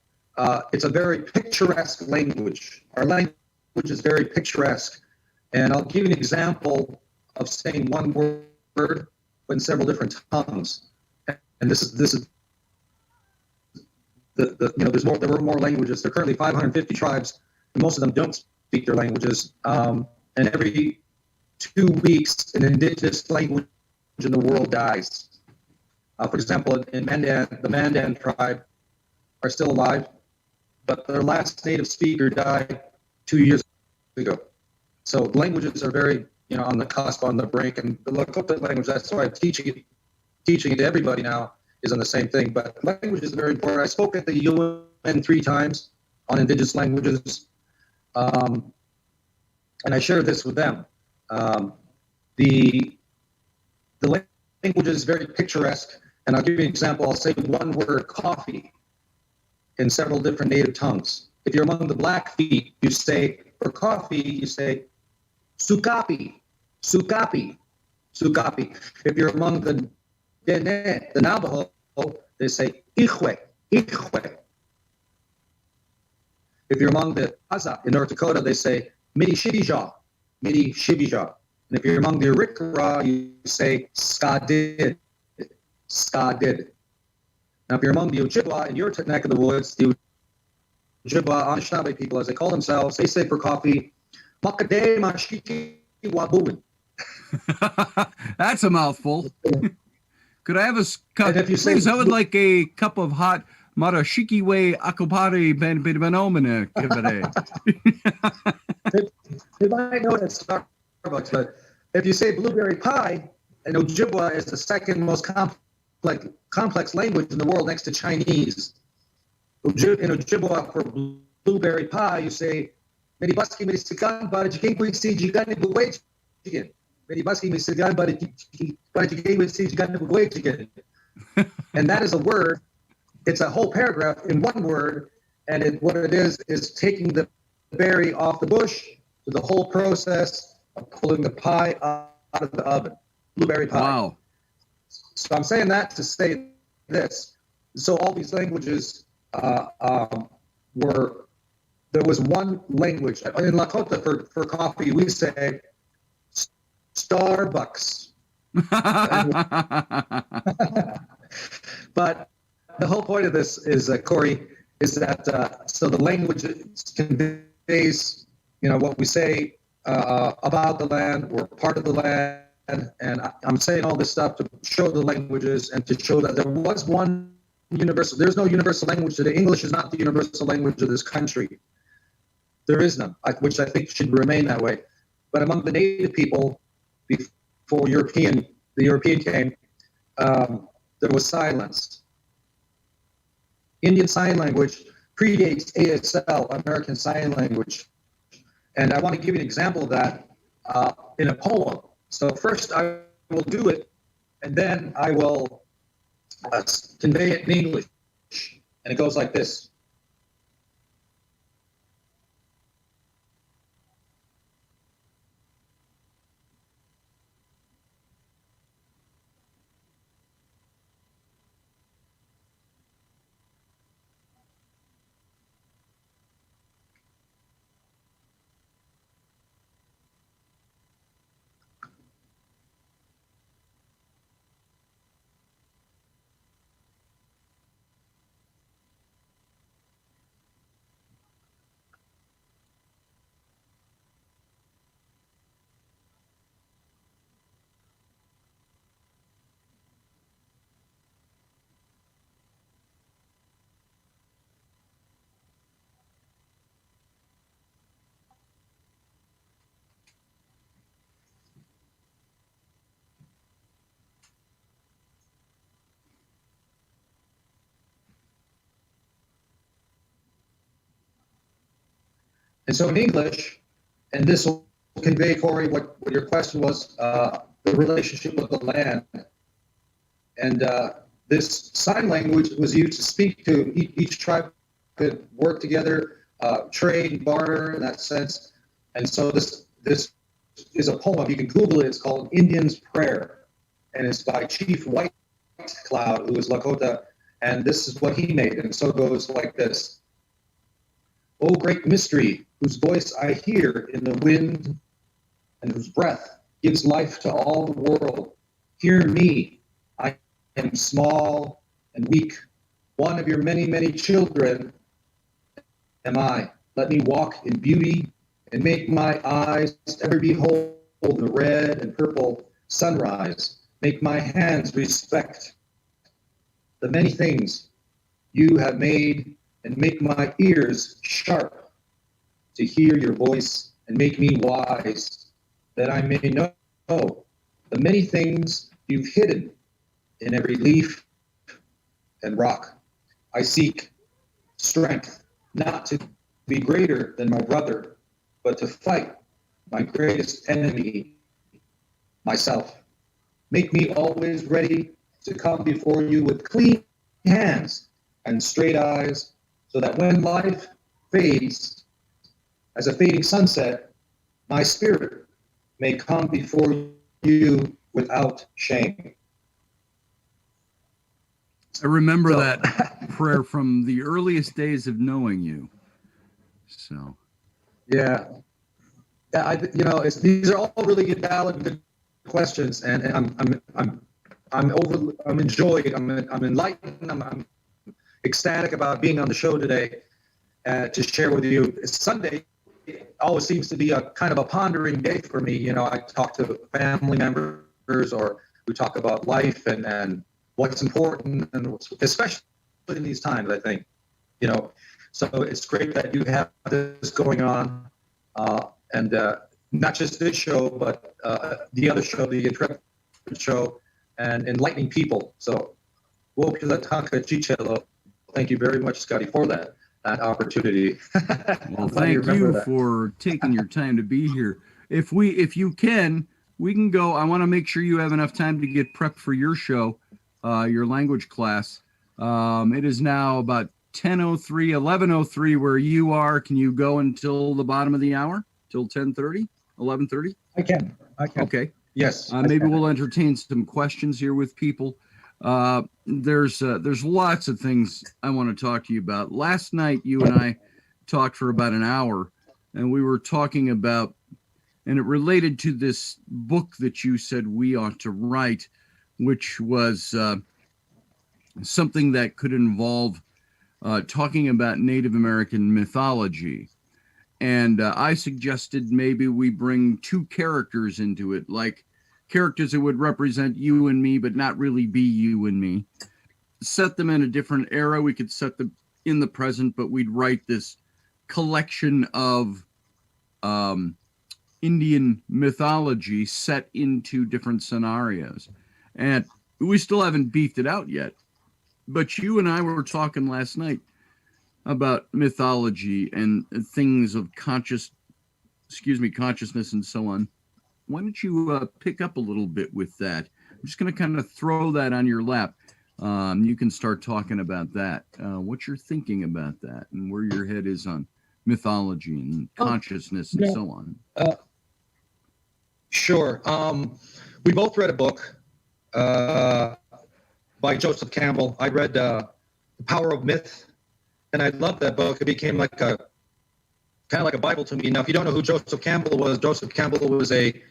it's a very picturesque language. Our language is very picturesque. And I'll give you an example of saying one word but in several different tongues. And this is there were more languages. There are currently 550 tribes, and most of them don't speak their languages. And every 2 weeks, an indigenous language in the world dies. For example, in Mandan, the Mandan tribe are still alive, but their last native speaker died 2 years ago. So languages are very, on the cusp, on the brink. And the Lakota language, that's why I'm teaching it to everybody now, is on the same thing. But language is very important. I spoke at the UN 3 times on indigenous languages, and I shared this with them. The language is very picturesque, and I'll give you an example. I'll say one word, coffee, in several different native tongues. If you're among the Blackfeet, you say, for coffee, you say, sukapi, sukapi, sukapi. If you're among the Dene, the Navajo, they say, ihwe, ihwe. If you're among the Aza in North Dakota, they say, midi shibija, midi shibija. And if you're among the Arikara, you say, skadid, skadid. Now, if you're among the Ojibwa in your neck of the woods, the Ojibwa Anishinaabe people, as they call themselves, they say for coffee, makade mashiki wabuin. That's a mouthful. Could I have a cup? If you say, please, I would like a cup of hot marashikiwe akopari ben benomina kibere. You might know it at Starbucks, but if you say blueberry pie, and Ojibwa is the second most complex language in the world next to Chinese. In Ojibwa, for blueberry pie, you say, Medibaski Medisigan, Barajigingwe si Jigani Buwajigan. Medibaski Medisigan, Barajigingwe si Jigani Buwajigan. And that is a word, it's a whole paragraph in one word, and what it is taking the berry off the bush to the whole process of pulling the pie out of the oven. Blueberry pie. Wow. So I'm saying that to say this. So all these languages there was one language. In Lakota, for coffee, we say Starbucks. But the whole point of this is, Corey, is that so the language conveys, what we say about the land. We're part of the land. And I'm saying all this stuff to show the languages and to show that there was one universal. There's no universal language today. English is not the universal language of this country. There is none, which I think should remain that way. But among the native people, before the European came, there was silence. Indian Sign Language predates ASL, American Sign Language. And I want to give you an example of that in a poem. So first I will do it, and then I will convey it in English. And it goes like this. And so in English, and this will convey, Corey, what your question was, the relationship with the land. And this sign language was used to speak to each tribe could work together, trade, barter in that sense. And so this is a poem. You can Google it. It's called Indian's Prayer. And it's by Chief White Cloud, who is Lakota. And this is what he made. And so it goes like this. O great mystery, whose voice I hear in the wind and whose breath gives life to all the world. Hear me. I am small and weak. One of your many, many children am I. Let me walk in beauty and make my eyes ever behold the red and purple sunrise. Make my hands respect the many things you have made, and make my ears sharp to hear your voice, and make me wise, that I may know the many things you've hidden in every leaf and rock. I seek strength, not to be greater than my brother, but to fight my greatest enemy, myself. Make me always ready to come before you with clean hands and straight eyes, so that when life fades as a fading sunset, my spirit may come before you without shame. I remember that prayer from the earliest days of knowing you. So, yeah, these are all really good, valid, good questions, and I'm enjoyed, I'm enlightened, I'm ecstatic about being on the show today to share with you. Sunday always seems to be a kind of a pondering day for me. You know, I talk to family members, or we talk about life and what's important, and especially in these times, I think, so it's great that you have this going on, and not just this show, but the other show, the Intrepid show, and enlightening people. So, thank you very much, Scotty, for that opportunity. Well, thank you for taking your time to be here. If you can, we can go. I want to make sure you have enough time to get prepped for your show, your language class. It is now about 10:03, 11:03 where you are. Can you go until the bottom of the hour, till 10:30, 11:30? I can. Okay. Yes. Maybe we'll entertain some questions here with people. There's lots of things I want to talk to you about. Last night, you and I talked for about an hour, and we were talking about, and it related to this book that you said we ought to write, which was something that could involve talking about Native American mythology. And I suggested maybe we bring two characters into it, like characters that would represent you and me, but not really be you and me. Set them in a different era. We could set them in the present, but we'd write this collection of Indian mythology set into different scenarios. And we still haven't beefed it out yet. But you and I were talking last night about mythology and things of consciousness and so on. Why don't you pick up a little bit with that? I'm just going to kind of throw that on your lap. You can start talking about that. What you're thinking about that and where your head is on mythology and consciousness and so on. Sure. We both read a book by Joseph Campbell. I read The Power of Myth, and I loved that book. It became kind of like a Bible to me. Now, if you don't know who Joseph Campbell was a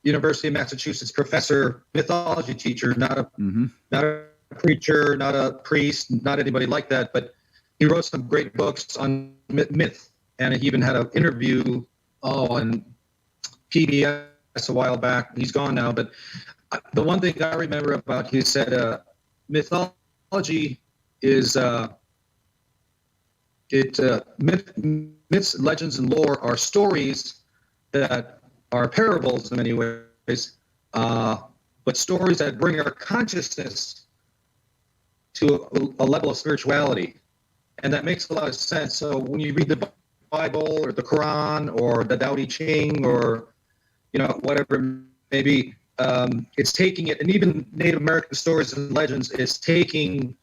University of Massachusetts professor, mythology teacher, not a preacher, not a priest, not anybody like that, but he wrote some great books on myth, and he even had an interview on PBS a while back. He's gone now, but the one thing I remember about, he said, mythology is myths, legends, and lore are stories that are parables in many ways, but stories that bring our consciousness to a level of spirituality, and that makes a lot of sense. So when you read the Bible or the Quran or the Tao Te Ching or, whatever it may be. It's taking it, and even Native American stories and legends is taking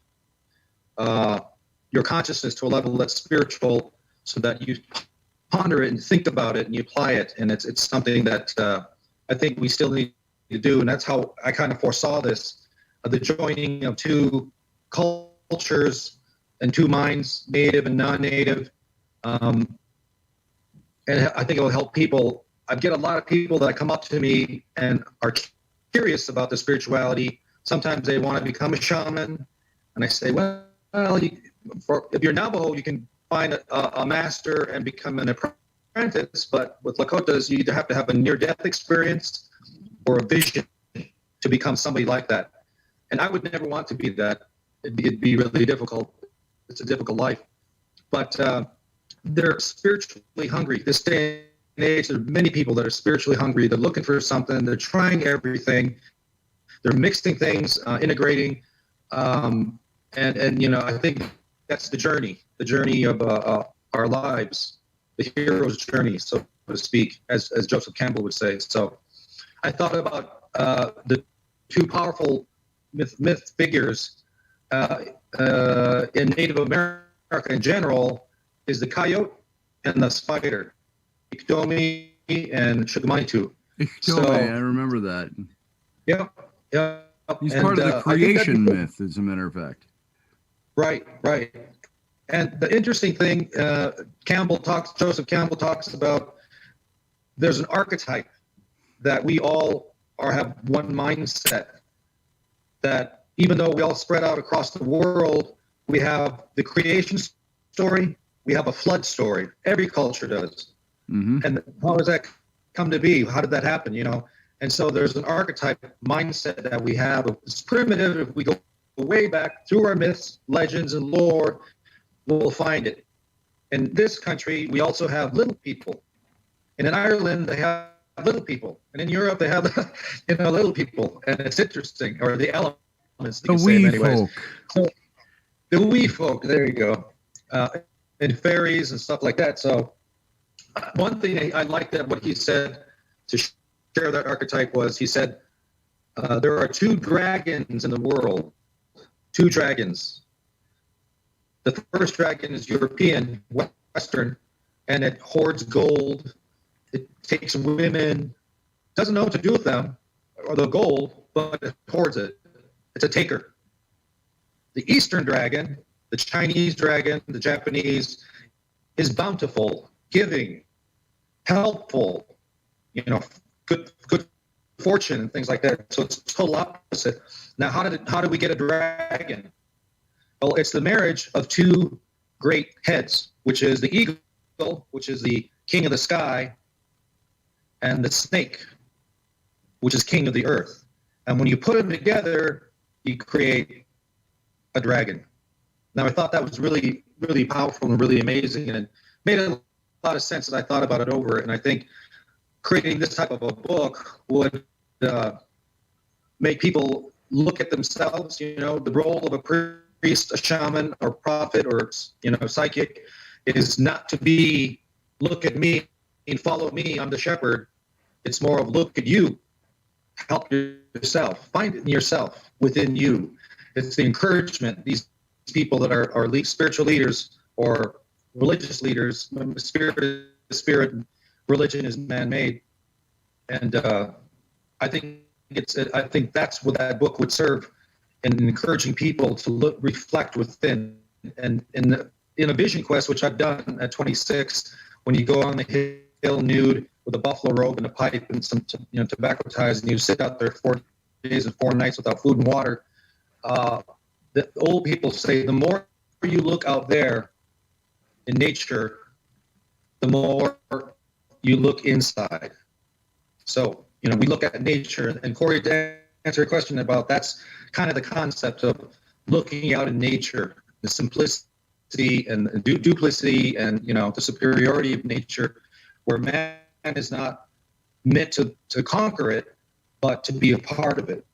your consciousness to a level that's spiritual, so that you ponder it and think about it and you apply it. And it's something that I think we still need to do. And that's how I kind of foresaw this, the joining of two cultures and two minds, native and non-native. And I think it will help people. I get a lot of people that come up to me and are curious about the spirituality. Sometimes they want to become a shaman. And I say, well, if you're Navajo, you can find a master and become an apprentice. But with Lakotas, you either have to have a near-death experience or a vision to become somebody like that. And I would never want to be that. It'd be really difficult. It's a difficult life. But they're spiritually hungry. This day and age, there are many people that are spiritually hungry. They're looking for something. They're trying everything. They're mixing things, integrating. And I think that's the journey of our lives, the hero's journey, so to speak, as Joseph Campbell would say. So I thought about the two powerful myth figures in Native America in general is the coyote and the spider, Iktomi and Chugamanitu. I remember that. Yeah. He's part of the creation myth, as a matter of fact. Right. And the interesting thing, Joseph Campbell talks about, there's an archetype that we all have one mindset, that even though we all spread out across the world, we have the creation story, we have a flood story. Every culture does. Mm-hmm. And how does that come to be? How did that happen? And so there's an archetype mindset that we have. It's primitive. If we go way back through our myths, legends, and lore, we'll find it. In this country, we also have little people. And in Ireland, they have little people. And in Europe, they have little people. And it's interesting, or the elements. The wee folk. So, the wee folk, there you go. And fairies and stuff like that. So one thing I liked that what he said to share that archetype was, he said, there are two dragons in the world. Two dragons. The first dragon is European, Western, and it hoards gold. It takes women, doesn't know what to do with them or the gold, but it hoards it. It's a taker. The Eastern dragon, the Chinese dragon, the Japanese, is bountiful, giving, helpful, good fortune and things like that. So it's total opposite. Now, how did we get a dragon? Well, it's the marriage of two great heads, which is the eagle, which is the king of the sky, and the snake, which is king of the earth. And when you put them together, you create a dragon. Now, I thought that was really, really powerful and really amazing, and it made a lot of sense as I thought about it over. And I think creating this type of a book would make people look at themselves, the role of a priest, a shaman, or prophet, or, psychic, is not to be, look at me and follow me, I'm the shepherd. It's more of, look at you, help yourself, find it in yourself, within you. It's the encouragement. These people that are spiritual leaders or religious leaders, spirit is spirit, religion is man-made. And I think that's what that book would serve, in encouraging people to reflect within. And in a vision quest, which I've done at 26, when you go on the hill nude with a buffalo robe and a pipe and some tobacco ties, and you sit out there 4 days and 4 nights without food and water, the old people say the more you look out there in nature, the more you look inside. So, we look at nature, and Corey, to answer your question about, that's kind of the concept of looking out in nature, the simplicity and the duplicity and, the superiority of nature, where man is not meant to conquer it, but to be a part of it.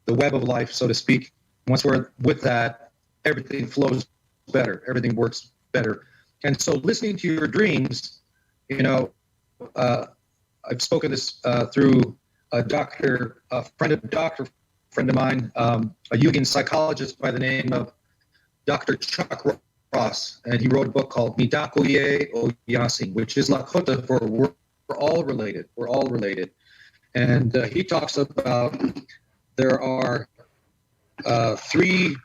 The web of life, so to speak. Once we're with that, everything flows better. Everything works better. And so listening to your dreams, you know, I've spoken this through a friend of mine, a Jungian psychologist by the name of Dr. Chuck Ross, and he wrote a book called Midakoye Oyasin, which is Lakota for we're all related. We're all related. And he talks about there are three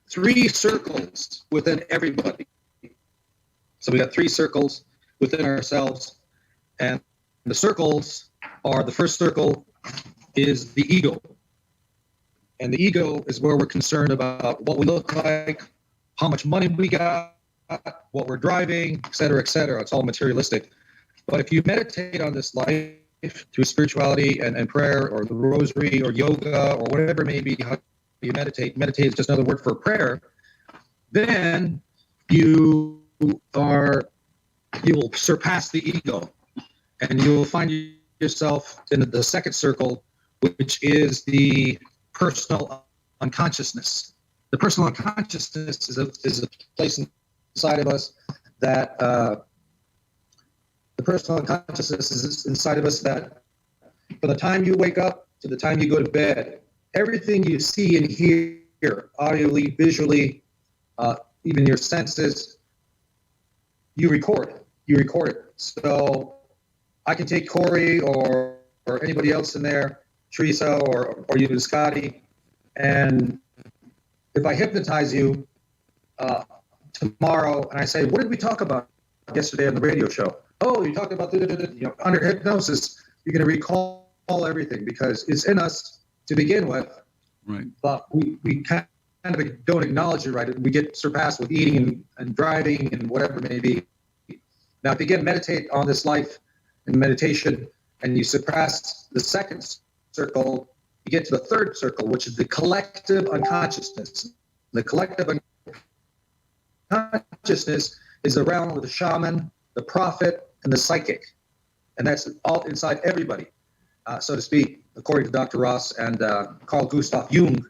circles within everybody. So we got three circles within ourselves, and the circles are, the first circle is the ego. And the ego is where we're concerned about what we look like, how much money we got, what we're driving, et cetera, et cetera. It's all materialistic. But if you meditate on this life through spirituality and prayer or the rosary or yoga or whatever it may be, how you meditate is just another word for prayer, then you will surpass the ego, and you'll find yourself in the second circle, which is the personal unconsciousness. The personal unconsciousness is a place inside of us that the personal unconsciousness is inside of us that from the time you wake up to the time you go to bed, everything you see and hear, audibly, visually, even your senses, you record it. You record it. So I can take Corey or anybody else in there, Teresa or even Scotty, and if I hypnotize you tomorrow and I say, what did we talk about yesterday on the radio show? Oh, you talked about, under hypnosis, you're going to recall everything because it's in us to begin with. Right. But we kind of don't acknowledge it, right? We get surpassed with eating and driving and whatever it may be. Now, if you get meditate on this life in meditation and you surpass the second circle, you get to the third circle, which is the collective unconsciousness. The collective unconsciousness is the realm of the shaman, the prophet, and the psychic. And that's all inside everybody, so to speak, according to Dr. Ross and Carl Gustav Jung.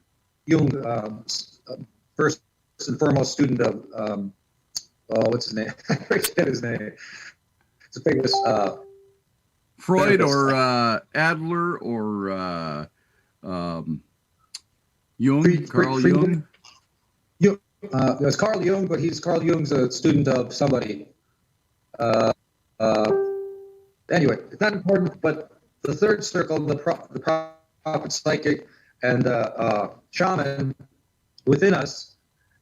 First and foremost student of, what's his name? I forget his name. It's a famous Freud therapist. or Adler or Jung, Carl Jung. It's Carl Jung, but Carl Jung's a student of somebody. Anyway, it's not important, but the third circle, the prophet, psychic, and shaman within us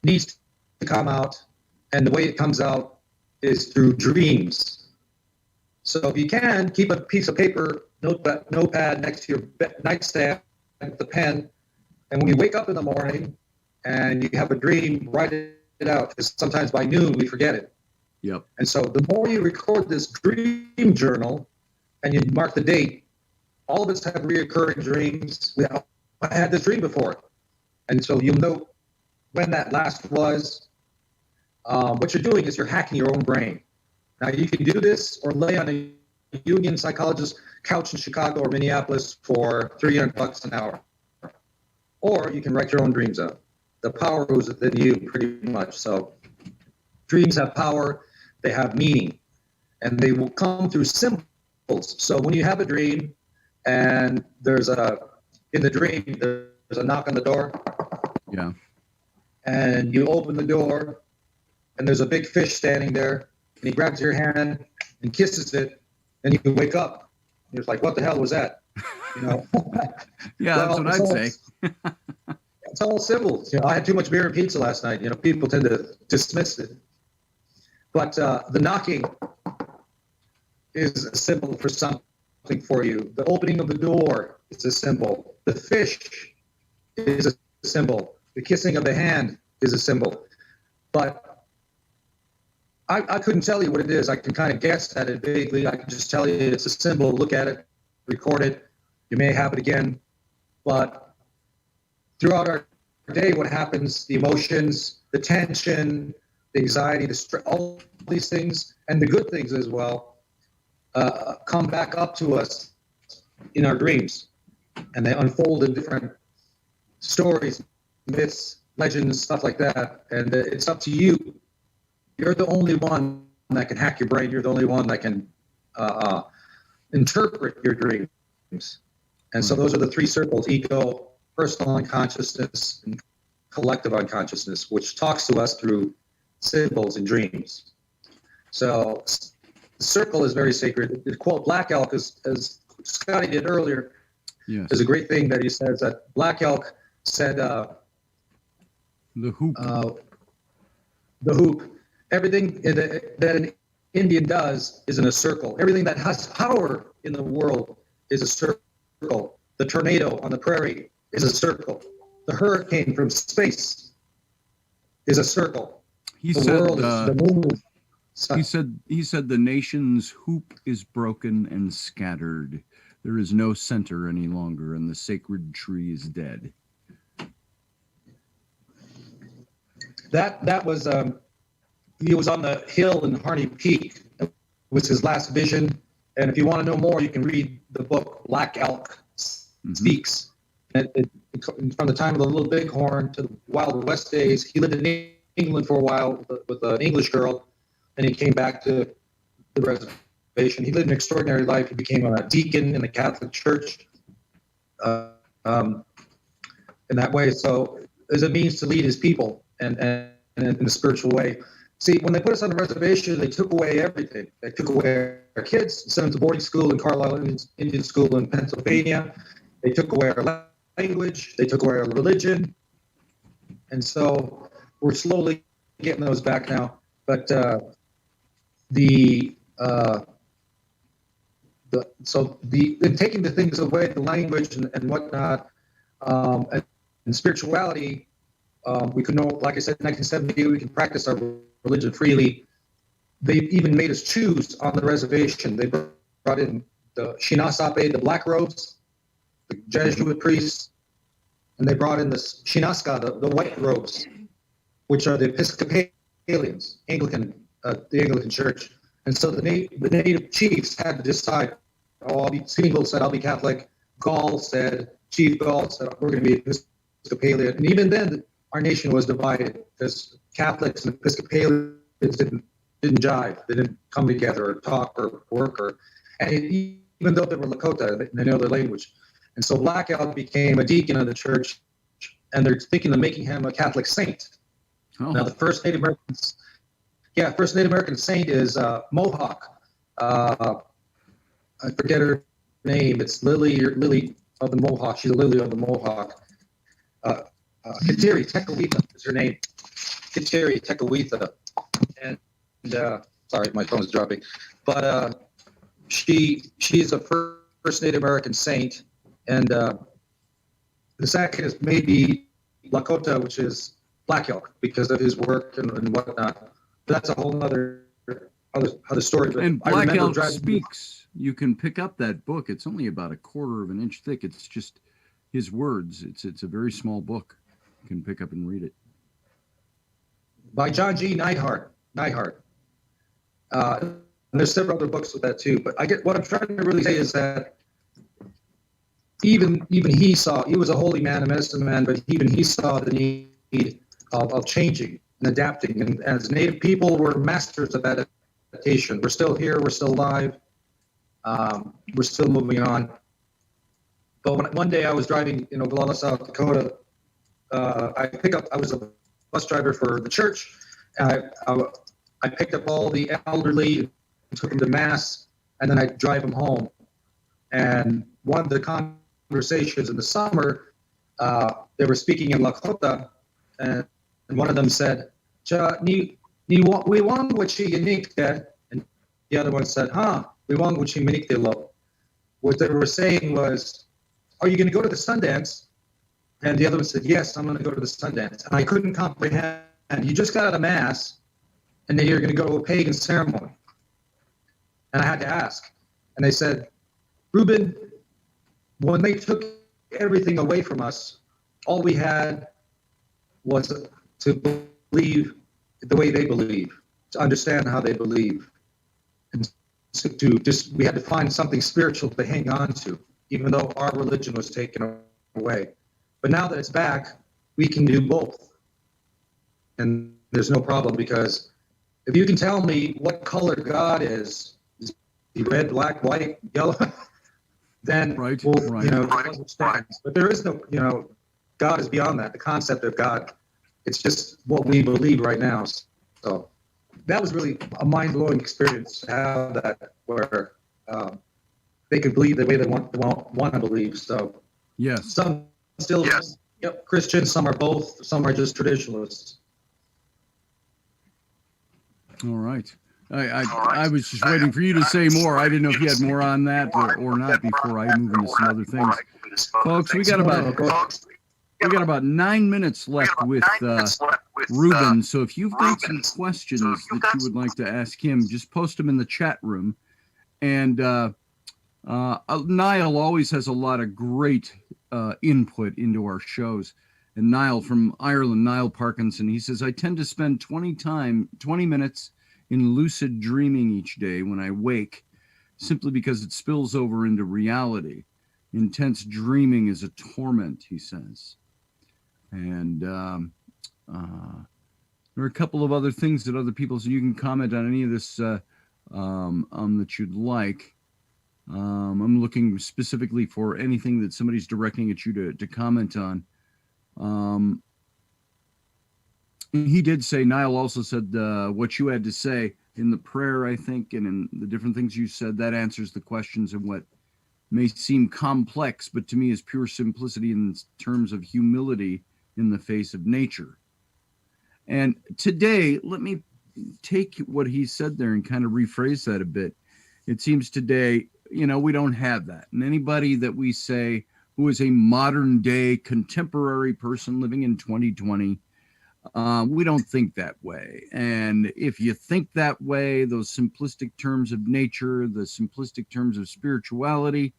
needs to come out, and the way it comes out is through dreams. So if you can, keep a piece of paper, notepad next to your nightstand with the pen, and when you wake up in the morning and you have a dream, write it out, because sometimes by noon we forget it. Yep. And so the more you record this dream journal and you mark the date, all of us have reoccurring dreams. I had this dream before. And so you'll know when that last was. What you're doing is you're hacking your own brain. Now you can do this or lay on a Jungian psychologist couch in Chicago or Minneapolis for $300 an hour. Or you can write your own dreams out. The power is within you pretty much. So dreams have power, they have meaning, and they will come through symbols. So when you have a dream and in the dream, there's a knock on the door. Yeah. And you open the door and there's a big fish standing there and he grabs your hand and kisses it and you wake up. You're like, what the hell was that? Yeah, that's what I'd say. It's all symbols. I had too much beer and pizza last night. People tend to dismiss it. But the knocking is a symbol for something for you. The opening of the door is a symbol. The fish is a symbol. The kissing of the hand is a symbol. But I couldn't tell you what it is. I can kind of guess at it vaguely. I can just tell you it's a symbol. Look at it, record it. You may have it again. But throughout our day, what happens, the emotions, the tension, the anxiety, the stress, all these things, and the good things as well, come back up to us in our dreams. And they unfold in different stories, myths, legends, stuff like that. And it's up to you you're the only one that can hack your brain. You're the only one that can interpret your dreams. And so those are the three circles: ego, personal unconsciousness, and collective unconsciousness, which talks to us through symbols and dreams. So the circle is very sacred. The quote Black Elk, as Scotty did earlier, Yes. is a great thing that he says that Black Elk said, The hoop. the hoop, everything that an Indian does is in a circle. Everything that has power in the world is a circle. The tornado on the prairie is a circle. The hurricane from space is a circle. He The said. world is the moon. He said the nation's hoop is broken and scattered. There is no center any longer, and the sacred tree is dead. That was he was on the hill in Harney Peak. It was his last vision. And if you want to know more, you can read the book Black Elk Speaks. From the time of the Little Bighorn to the Wild West days, he lived in England for a while with an English girl, and he came back to the reservation. He lived an extraordinary life. He became a deacon in the Catholic Church in that way. So as a means to lead his people and in a spiritual way. See, when they put us on the reservation, they took away everything. They took away our kids, sent them to boarding school in Carlisle Indian School in Pennsylvania. They took away our language. They took away our religion. And so we're slowly getting those back now. But in taking the things away, the language and whatnot, and spirituality, we could know, like I said, in 1978, we can practice our religion freely. They even made us choose on the reservation. They brought in the Shinasape, the black robes, the Jesuit priests, and they brought in the Shinaska, the white robes, which are the Episcopalians, the Anglican Church. And so the native chiefs had to decide. Senegal said, I'll be Catholic. Chief Gall said, we're going to be Episcopalian. And even then, our nation was divided because Catholics and Episcopalians didn't jive. They didn't come together or talk or work. Even though they were Lakota, they know their language. And so Black Elk became a deacon of the church, and they're thinking of making him a Catholic saint. Oh. Now, the first Native American saint is Mohawk. I forget her name. It's Lily of the Mohawk. She's a Lily of the Mohawk. Kateri Tekakwitha is her name. Kateri Tekakwitha. And sorry, my phone's dropping. But she's a first Native American saint. And the second is maybe Lakota, which is Black Elk, because of his work and whatnot. That's a whole other story. But And Black Elk Speaks. You can pick up that book. It's only about a quarter of an inch thick. It's just his words. It's a very small book. You can pick up and read it. By John G. Neidhart. And there's several other books with that too. But what I'm trying to really say is that even he was a holy man, a medicine man, but even he saw the need of changing and adapting. And as Native people, we're masters of adaptation. We're still here. We're still alive. We're still moving on. But one day I was driving in Oglala, South Dakota. I was a bus driver for the church. I picked up all the elderly and took them to mass, and then I drive them home. And one of the conversations in the summer, they were speaking in Lakota, and one of them said, we want what she unique, and the other one said, we want what she unique de lo. What they were saying was, are you going to go to the Sundance? And the other one said, yes, I'm going to go to the Sundance. And I couldn't comprehend. You just got out of mass, and then you're going to go to a pagan ceremony. And I had to ask. And they said, Reuben, when they took everything away from us, all we had was to believe the way they believe, to understand how they believe. And we had to find something spiritual to hang on to, even though our religion was taken away. But now that it's back, we can do both. And there's no problem, because if you can tell me what color God is he red, black, white, yellow, then Right, we'll, right. you know, understand. But there is no, you know, God is beyond that. The concept of God, it's just what we believe right now. So that was really a mind-blowing experience to have that, where they could believe the way they want to believe. So Yes. some still, yep, Christians, some are both, some are just traditionalists. All right. I was just waiting for you to say more. I didn't know if you had more on that or not before I move into some other things. Folks, we got about 9 minutes left with Reuben. So if you've got some questions that you would like to ask him, just post them in the chat room. And Niall always has a lot of great input into our shows. And Niall from Ireland, Niall Parkinson, he says, I tend to spend 20 minutes in lucid dreaming each day when I wake, simply because it spills over into reality. Intense dreaming is a torment, he says. And there are a couple of other things that other people, so you can comment on any of this that you'd like. I'm looking specifically for anything that somebody's directing at you to comment on. He did say, Niall also said what you had to say in the prayer, I think, and in the different things you said, that answers the questions in what may seem complex, but to me is pure simplicity in terms of humility in the face of nature. And today, let me take what he said there and kind of rephrase that a bit. It seems today, you know, we don't have that. And anybody that we say who is a modern day contemporary person living in 2020, we don't think that way. And if you think that way, those simplistic terms of nature, the simplistic terms of spirituality,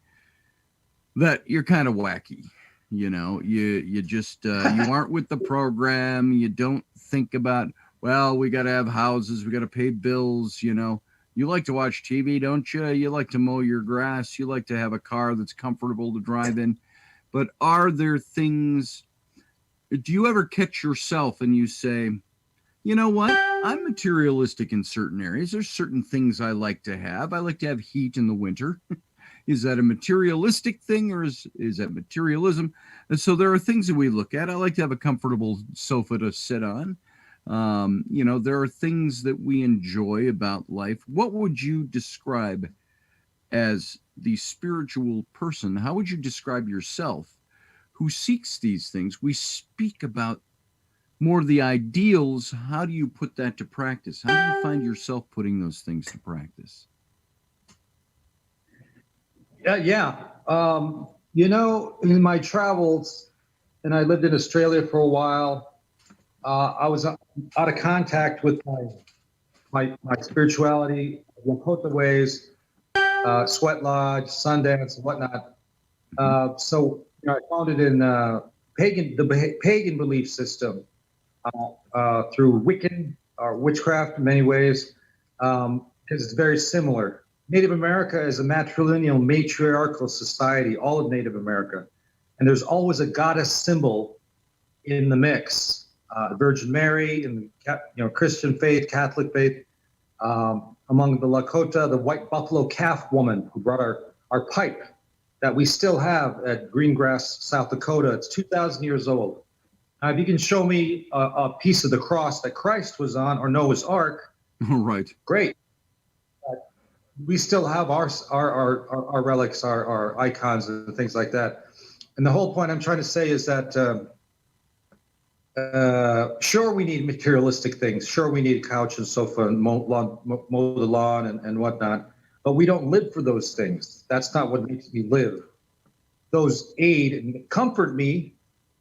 that you're kind of wacky. You know, you just, you aren't with the program. You don't think about, well, we got to have houses, we got to pay bills, you know. You like to watch TV, don't you? You like to mow your grass. You like to have a car that's comfortable to drive in. But are there things, do you ever catch yourself and you say, you know what? I'm materialistic in certain areas. There's certain things I like to have. I like to have heat in the winter. Is that a materialistic thing, or is that materialism? And so there are things that we look at. I like to have a comfortable sofa to sit on. You know, there are things that we enjoy about life. What would you describe as the spiritual person? How would you describe yourself who seeks these things? We speak about more of the ideals. How do you put that to practice? How do you find yourself putting those things to practice? Yeah. You know, in my travels, and I lived in Australia for a while, I was out of contact with my spirituality, Lakota ways, sweat lodge, Sundance, and whatnot. So you know, I found it in the pagan belief system through Wiccan or witchcraft in many ways, because it's very similar. Native America is a matrilineal, matriarchal society, all of Native America. And there's always a goddess symbol in the mix. The Virgin Mary, in the Christian faith, Catholic faith. Among the Lakota, the white buffalo calf woman who brought our pipe that we still have at Greengrass, South Dakota. It's 2,000 years old. Now, if you can show me a piece of the cross that Christ was on, or Noah's Ark, Right. Great. We still have our relics, our icons, and things like that. And the whole point I'm trying to say is that, sure, we need materialistic things. Sure, we need a couch and sofa and mow the lawn and whatnot. But we don't live for those things. That's not what makes me live. Those aid and comfort me,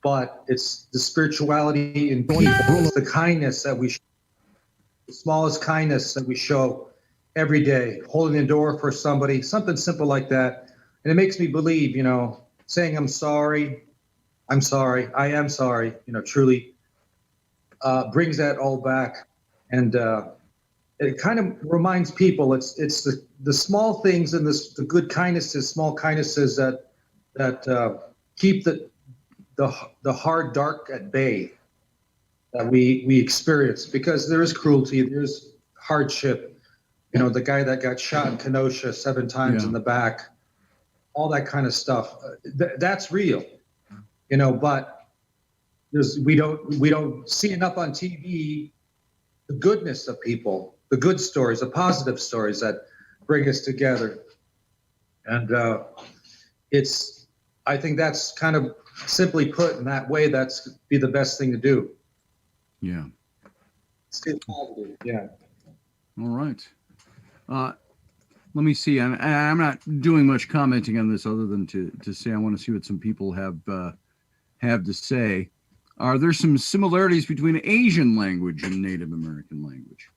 but it's the spirituality in people, the kindness that we show, the smallest kindness that we show every day, holding the door for somebody, something simple like that. And it makes me believe, you know, saying I'm sorry, I am sorry, you know, truly brings that all back. And it kind of reminds people it's the small things and the good kindnesses, small kindnesses that keep the hard dark at bay that we experience, because there is cruelty, there's hardship. You know, the guy that got shot in Kenosha 7 times in the back, all that kind of stuff. That's real, you know, but we don't see enough on TV the goodness of people, the good stories, the positive stories that bring us together. And I think that's kind of simply put in that way, that's be the best thing to do. Yeah. Stay positive. Yeah. All right. Let me see. I'm not doing much commenting on this other than to say I want to see what some people have to say. Are there some similarities between Asian language and Native American language?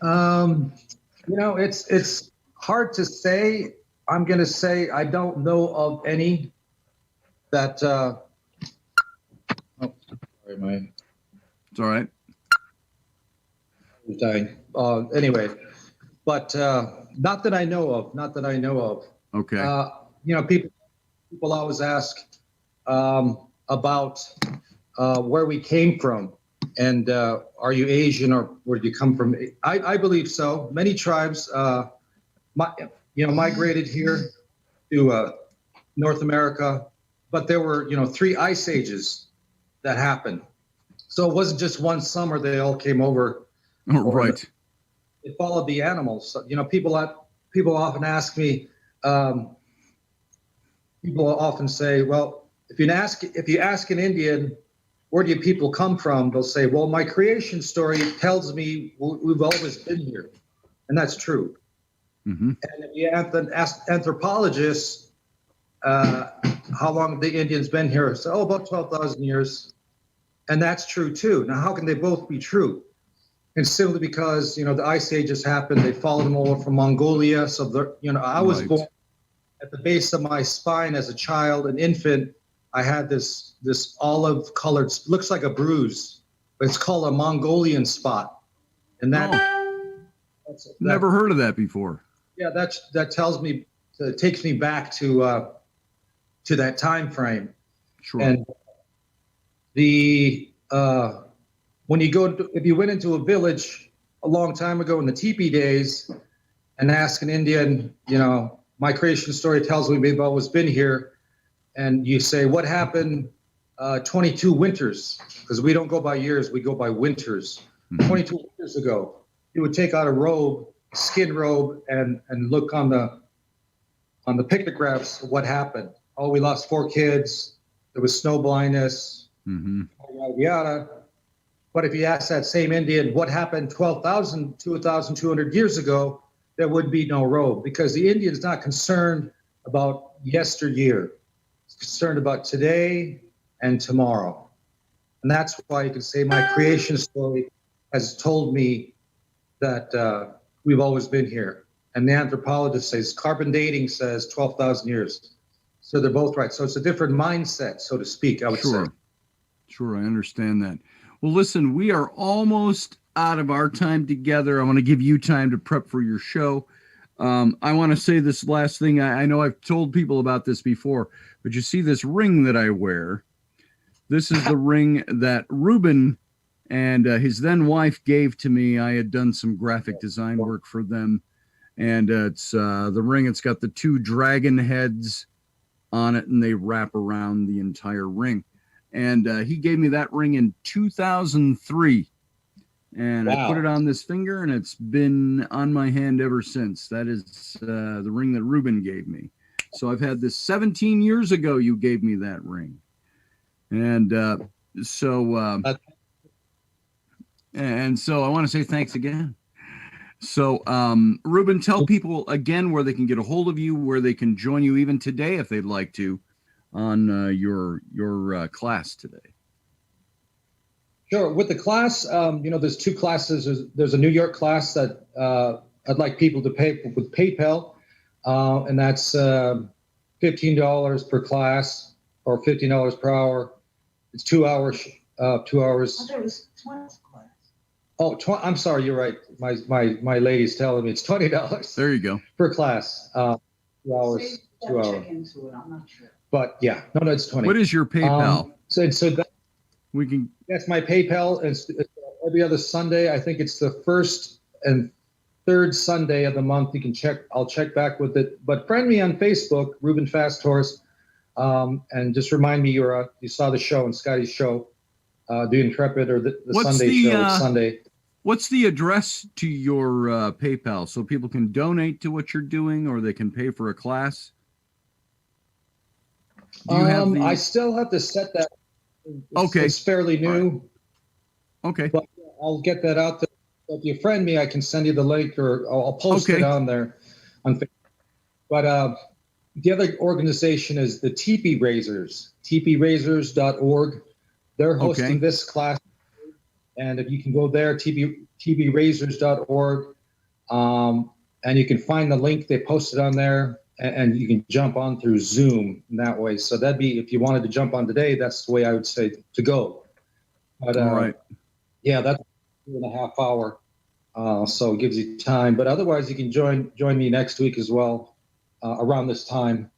You know, it's hard to say. I'm going to say I don't know of any that. Oh, sorry, It's all right. dying. Anyway, but not that I know of. Not that I know of. Okay. You know, people always ask about where we came from, and are you Asian or where did you come from? I believe so. Many tribes, migrated here to North America, but there were 3 ice ages that happened. So it wasn't just one summer they all came over. Oh, right. It followed the animals. So, people often ask me. People often say, "Well, if you ask an Indian, where do you people come from?" They'll say, "Well, my creation story tells me we've always been here," and that's true. Mm-hmm. And if you ask anthropologists how long the Indians been here, say, "Oh, about 12,000 years," and that's true too. Now, how can they both be true? And simply because the ice ages happened, they followed them over from Mongolia. So I was born at the base of my spine as a child, an infant. I had this olive colored, looks like a bruise, but it's called a Mongolian spot. And never heard of that before. Yeah, that tells me, it takes me back to that time frame. Sure. And if you went into a village a long time ago in the teepee days and ask an Indian, my creation story tells me we've always been here, and you say, what happened 22 winters? Because we don't go by years, we go by winters. Mm-hmm. 22 winters ago, you would take out a robe, skin robe, and look on the pictographs of what happened. Oh, we lost 4 kids. There was snow blindness. Mm-hmm. Yada, yada. But if you ask that same Indian what happened 2,200 years ago, there would be no robe, because the Indian's not concerned about yesteryear. It's concerned about today and tomorrow. And that's why you can say my creation story has told me that we've always been here. And the anthropologist says, carbon dating says 12,000 years. So they're both right. So it's a different mindset, so to speak, I would say. Sure, I understand that. Well, listen, we are almost out of our time together. I want to give you time to prep for your show. I want to say this last thing. I know I've told people about this before, but you see this ring that I wear. This is the ring that Reuben and his then wife gave to me. I had done some graphic design work for them. And it's the ring. It's got the 2 dragon heads on it, and they wrap around the entire ring. And he gave me that ring in 2003. And wow. I put it on this finger, and it's been on my hand ever since. That is the ring that Reuben gave me. So I've had this 17 years ago. You gave me that ring. And so I want to say thanks again. So, Reuben, tell people again where they can get a hold of you, where they can join you even today if they'd like to on your class today. Sure. With the class, there's 2 classes. There's a New York class that I'd like people to pay with PayPal, and that's $15 per class or $15 per hour. It's 2 hours. 2 hours. I thought it was 20 class. Oh, I'm sorry. You're right. My lady's telling me it's $20. There you go. Per class. 2 hours. 2 hours. Check into it. I'm not sure. But yeah, no, it's 20. What is your PayPal? So that we can. That's my PayPal. And every other Sunday. I think it's the first and third Sunday of the month. You can check. I'll check back with it. But friend me on Facebook, Reuben FastHorse, and just remind me you saw the show and Scotty's show, the Intrepid or the Sunday show. It's Sunday. What's the address to your PayPal so people can donate to what you're doing, or they can pay for a class? Do you have I still have to set that. Okay. It's fairly new. Okay. But I'll get that out there. If you friend me, I can send you the link, or I'll post it on there on Facebook. But the other organization is the TP Raisers, tpraisers.org. They're hosting this class. And if you can go there, tpraisers.org, and you can find the link. They posted on there, and you can jump on through Zoom in that way. So that'd be, if you wanted to jump on today, that's the way I would say to go. But, all right. Yeah, that's 2.5 hours. So it gives you time. But otherwise, you can join me next week as well, around this time.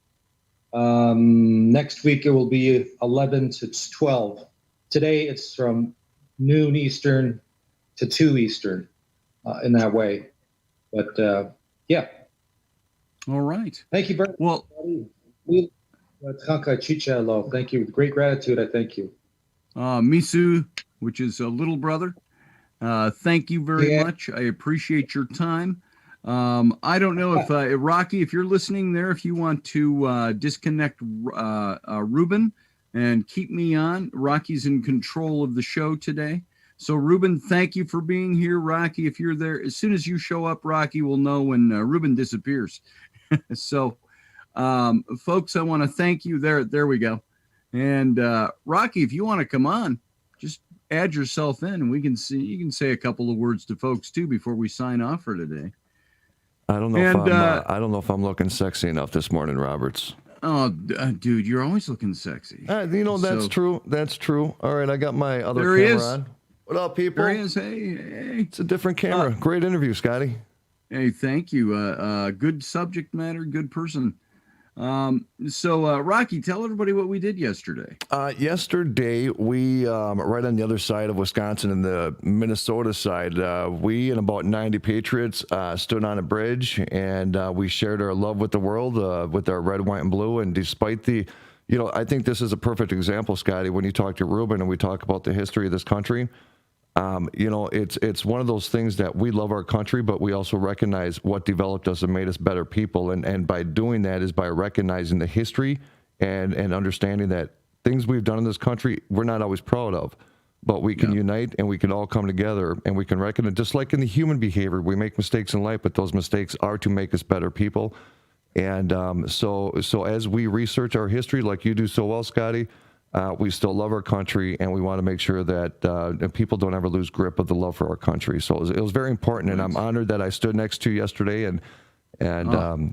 Next week, it will be 11 to 12. Today, it's from noon Eastern to 2 Eastern, in that way. But, yeah. All right. Thank you very much. Well, thank you. With great gratitude, I thank you. Misu, which is a little brother. Thank you very much. I appreciate your time. I don't know if Rocky, if you're listening there, if you want to disconnect Reuben and keep me on. Rocky's in control of the show today. So Reuben, thank you for being here. Rocky, if you're there, as soon as you show up, Rocky will know when Reuben disappears. So folks, I want to thank you. There we go. And Rocky, if you want to come on, just add yourself in, and we can see, you can say a couple of words to folks too before we sign off for today. I don't know if I'm looking sexy enough this morning, Roberts. Oh, dude, you're always looking sexy. That's true. That's true. All right, I got my other camera on. What up, people? There he is. Hey. It's a different camera. Great interview, Scotty. Hey, thank you. Good subject matter, good person. So Rocky, tell everybody what we did yesterday. Yesterday, we, right on the other side of Wisconsin and the Minnesota side, we and about 90 patriots stood on a bridge, and we shared our love with the world with our red, white, and blue. And despite the, I think this is a perfect example, Scotty, when you talk to Reuben and we talk about the history of this country. It's one of those things that we love our country, but we also recognize what developed us and made us better people. And by doing that is by recognizing the history and understanding that things we've done in this country, we're not always proud of, but we can unite and we can all come together and we can recognize, just like in the human behavior, we make mistakes in life, but those mistakes are to make us better people. And so as we research our history, like you do so well, Scotty, we still love our country, and we want to make sure that people don't ever lose grip of the love for our country. So it was very important, and I'm honored that I stood next to you yesterday. And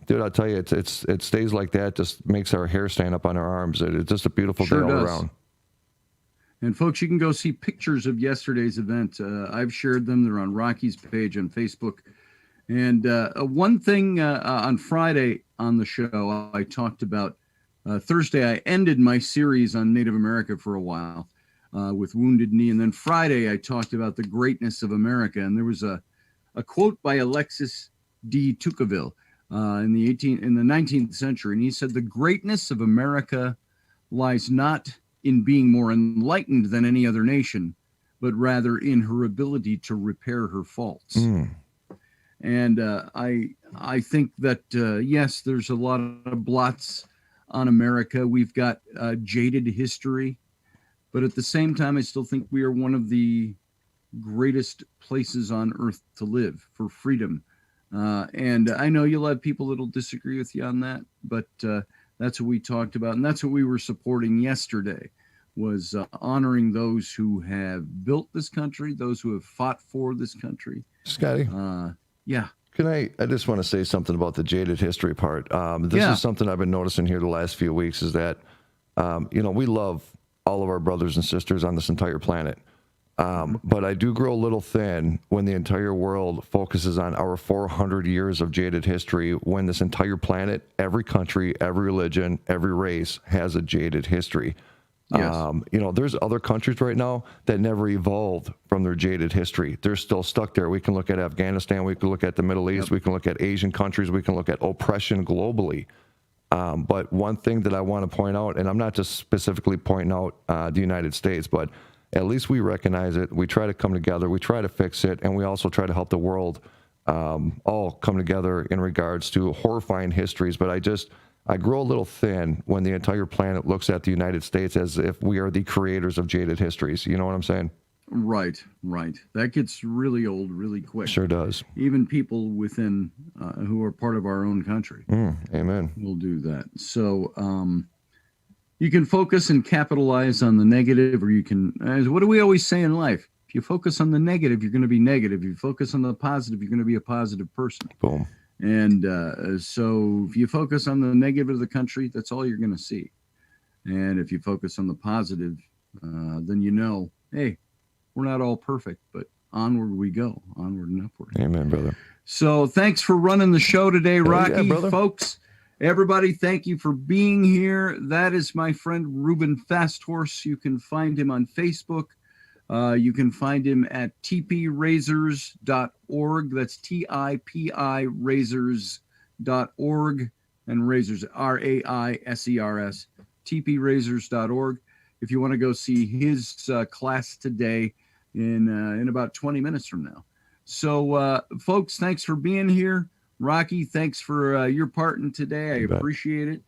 dude, I'll tell you, it stays like that. Just makes our hair stand up on our arms. It's just a beautiful day all around. And folks, you can go see pictures of yesterday's event. I've shared them. They're on Rocky's page on Facebook. And one thing on Friday on the show, I talked about. Thursday, I ended my series on Native America for a while with Wounded Knee. And then Friday, I talked about the greatness of America. And there was a quote by Alexis de Tocqueville in the 19th century. And he said, "The greatness of America lies not in being more enlightened than any other nation, but rather in her ability to repair her faults." And I think that, yes, there's a lot of blots on America. We've got jaded history, but at the same time, I still think we are one of the greatest places on earth to live for freedom. And I know you'll have people that'll disagree with you on that, but that's what we talked about. And that's what we were supporting yesterday, was honoring those who have built this country, those who have fought for this country. Scotty? Yeah. I just want to say something about the jaded history part. This is something I've been noticing here the last few weeks, is that, we love all of our brothers and sisters on this entire planet. But I do grow a little thin when the entire world focuses on our 400 years of jaded history, when this entire planet, every country, every religion, every race has a jaded history. Yes. There's other countries right now that never evolved from their jaded history. They're still stuck there. We can look at Afghanistan. We can look at the Middle East. Yep. We can look at Asian countries. We can look at oppression globally. But one thing that I want to point out, and I'm not just specifically pointing out the United States, but at least we recognize it. We try to come together. We try to fix it. And we also try to help the world all come together in regards to horrifying histories. But I grow a little thin when the entire planet looks at the United States as if we are the creators of jaded histories. You know what I'm saying? Right. That gets really old really quick. Sure does. Even people within who are part of our own country Amen. will do that. So you can focus and capitalize on the negative, or you can, what do we always say in life? If you focus on the negative, you're going to be negative. If you focus on the positive, you're going to be a positive person. Boom. And so if you focus on the negative of the country, that's all you're going to see. And if you focus on the positive, then hey, we're not all perfect, but onward we go, onward and upward. Amen, brother. So thanks for running the show today, Rocky. Yeah, brother. Folks, everybody, thank you for being here. That is my friend Reuben FastHorse. You can find him on Facebook. You can find him at tprazors.org. That's TIPI razors.org, and razors, RAISERS, tprazors.org. If you want to go see his class today in about 20 minutes from now. So, folks, thanks for being here. Rocky, thanks for your part in today. I appreciate it.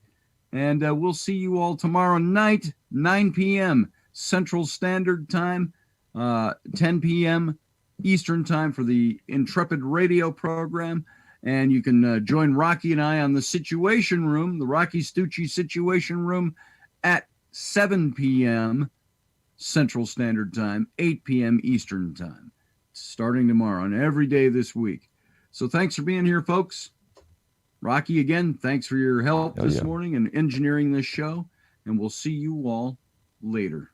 And we'll see you all tomorrow night, 9 p.m. Central Standard Time, 10 p.m. Eastern Time for the Intrepid Radio program. And you can join Rocky and I on the Situation Room, the Rocky Stucci Situation Room, at 7 p.m. Central Standard Time, 8 p.m. Eastern Time, starting tomorrow and every day this week. So thanks for being here, folks. Rocky, again, thanks for your help this morning and engineering this show, and we'll see you all later.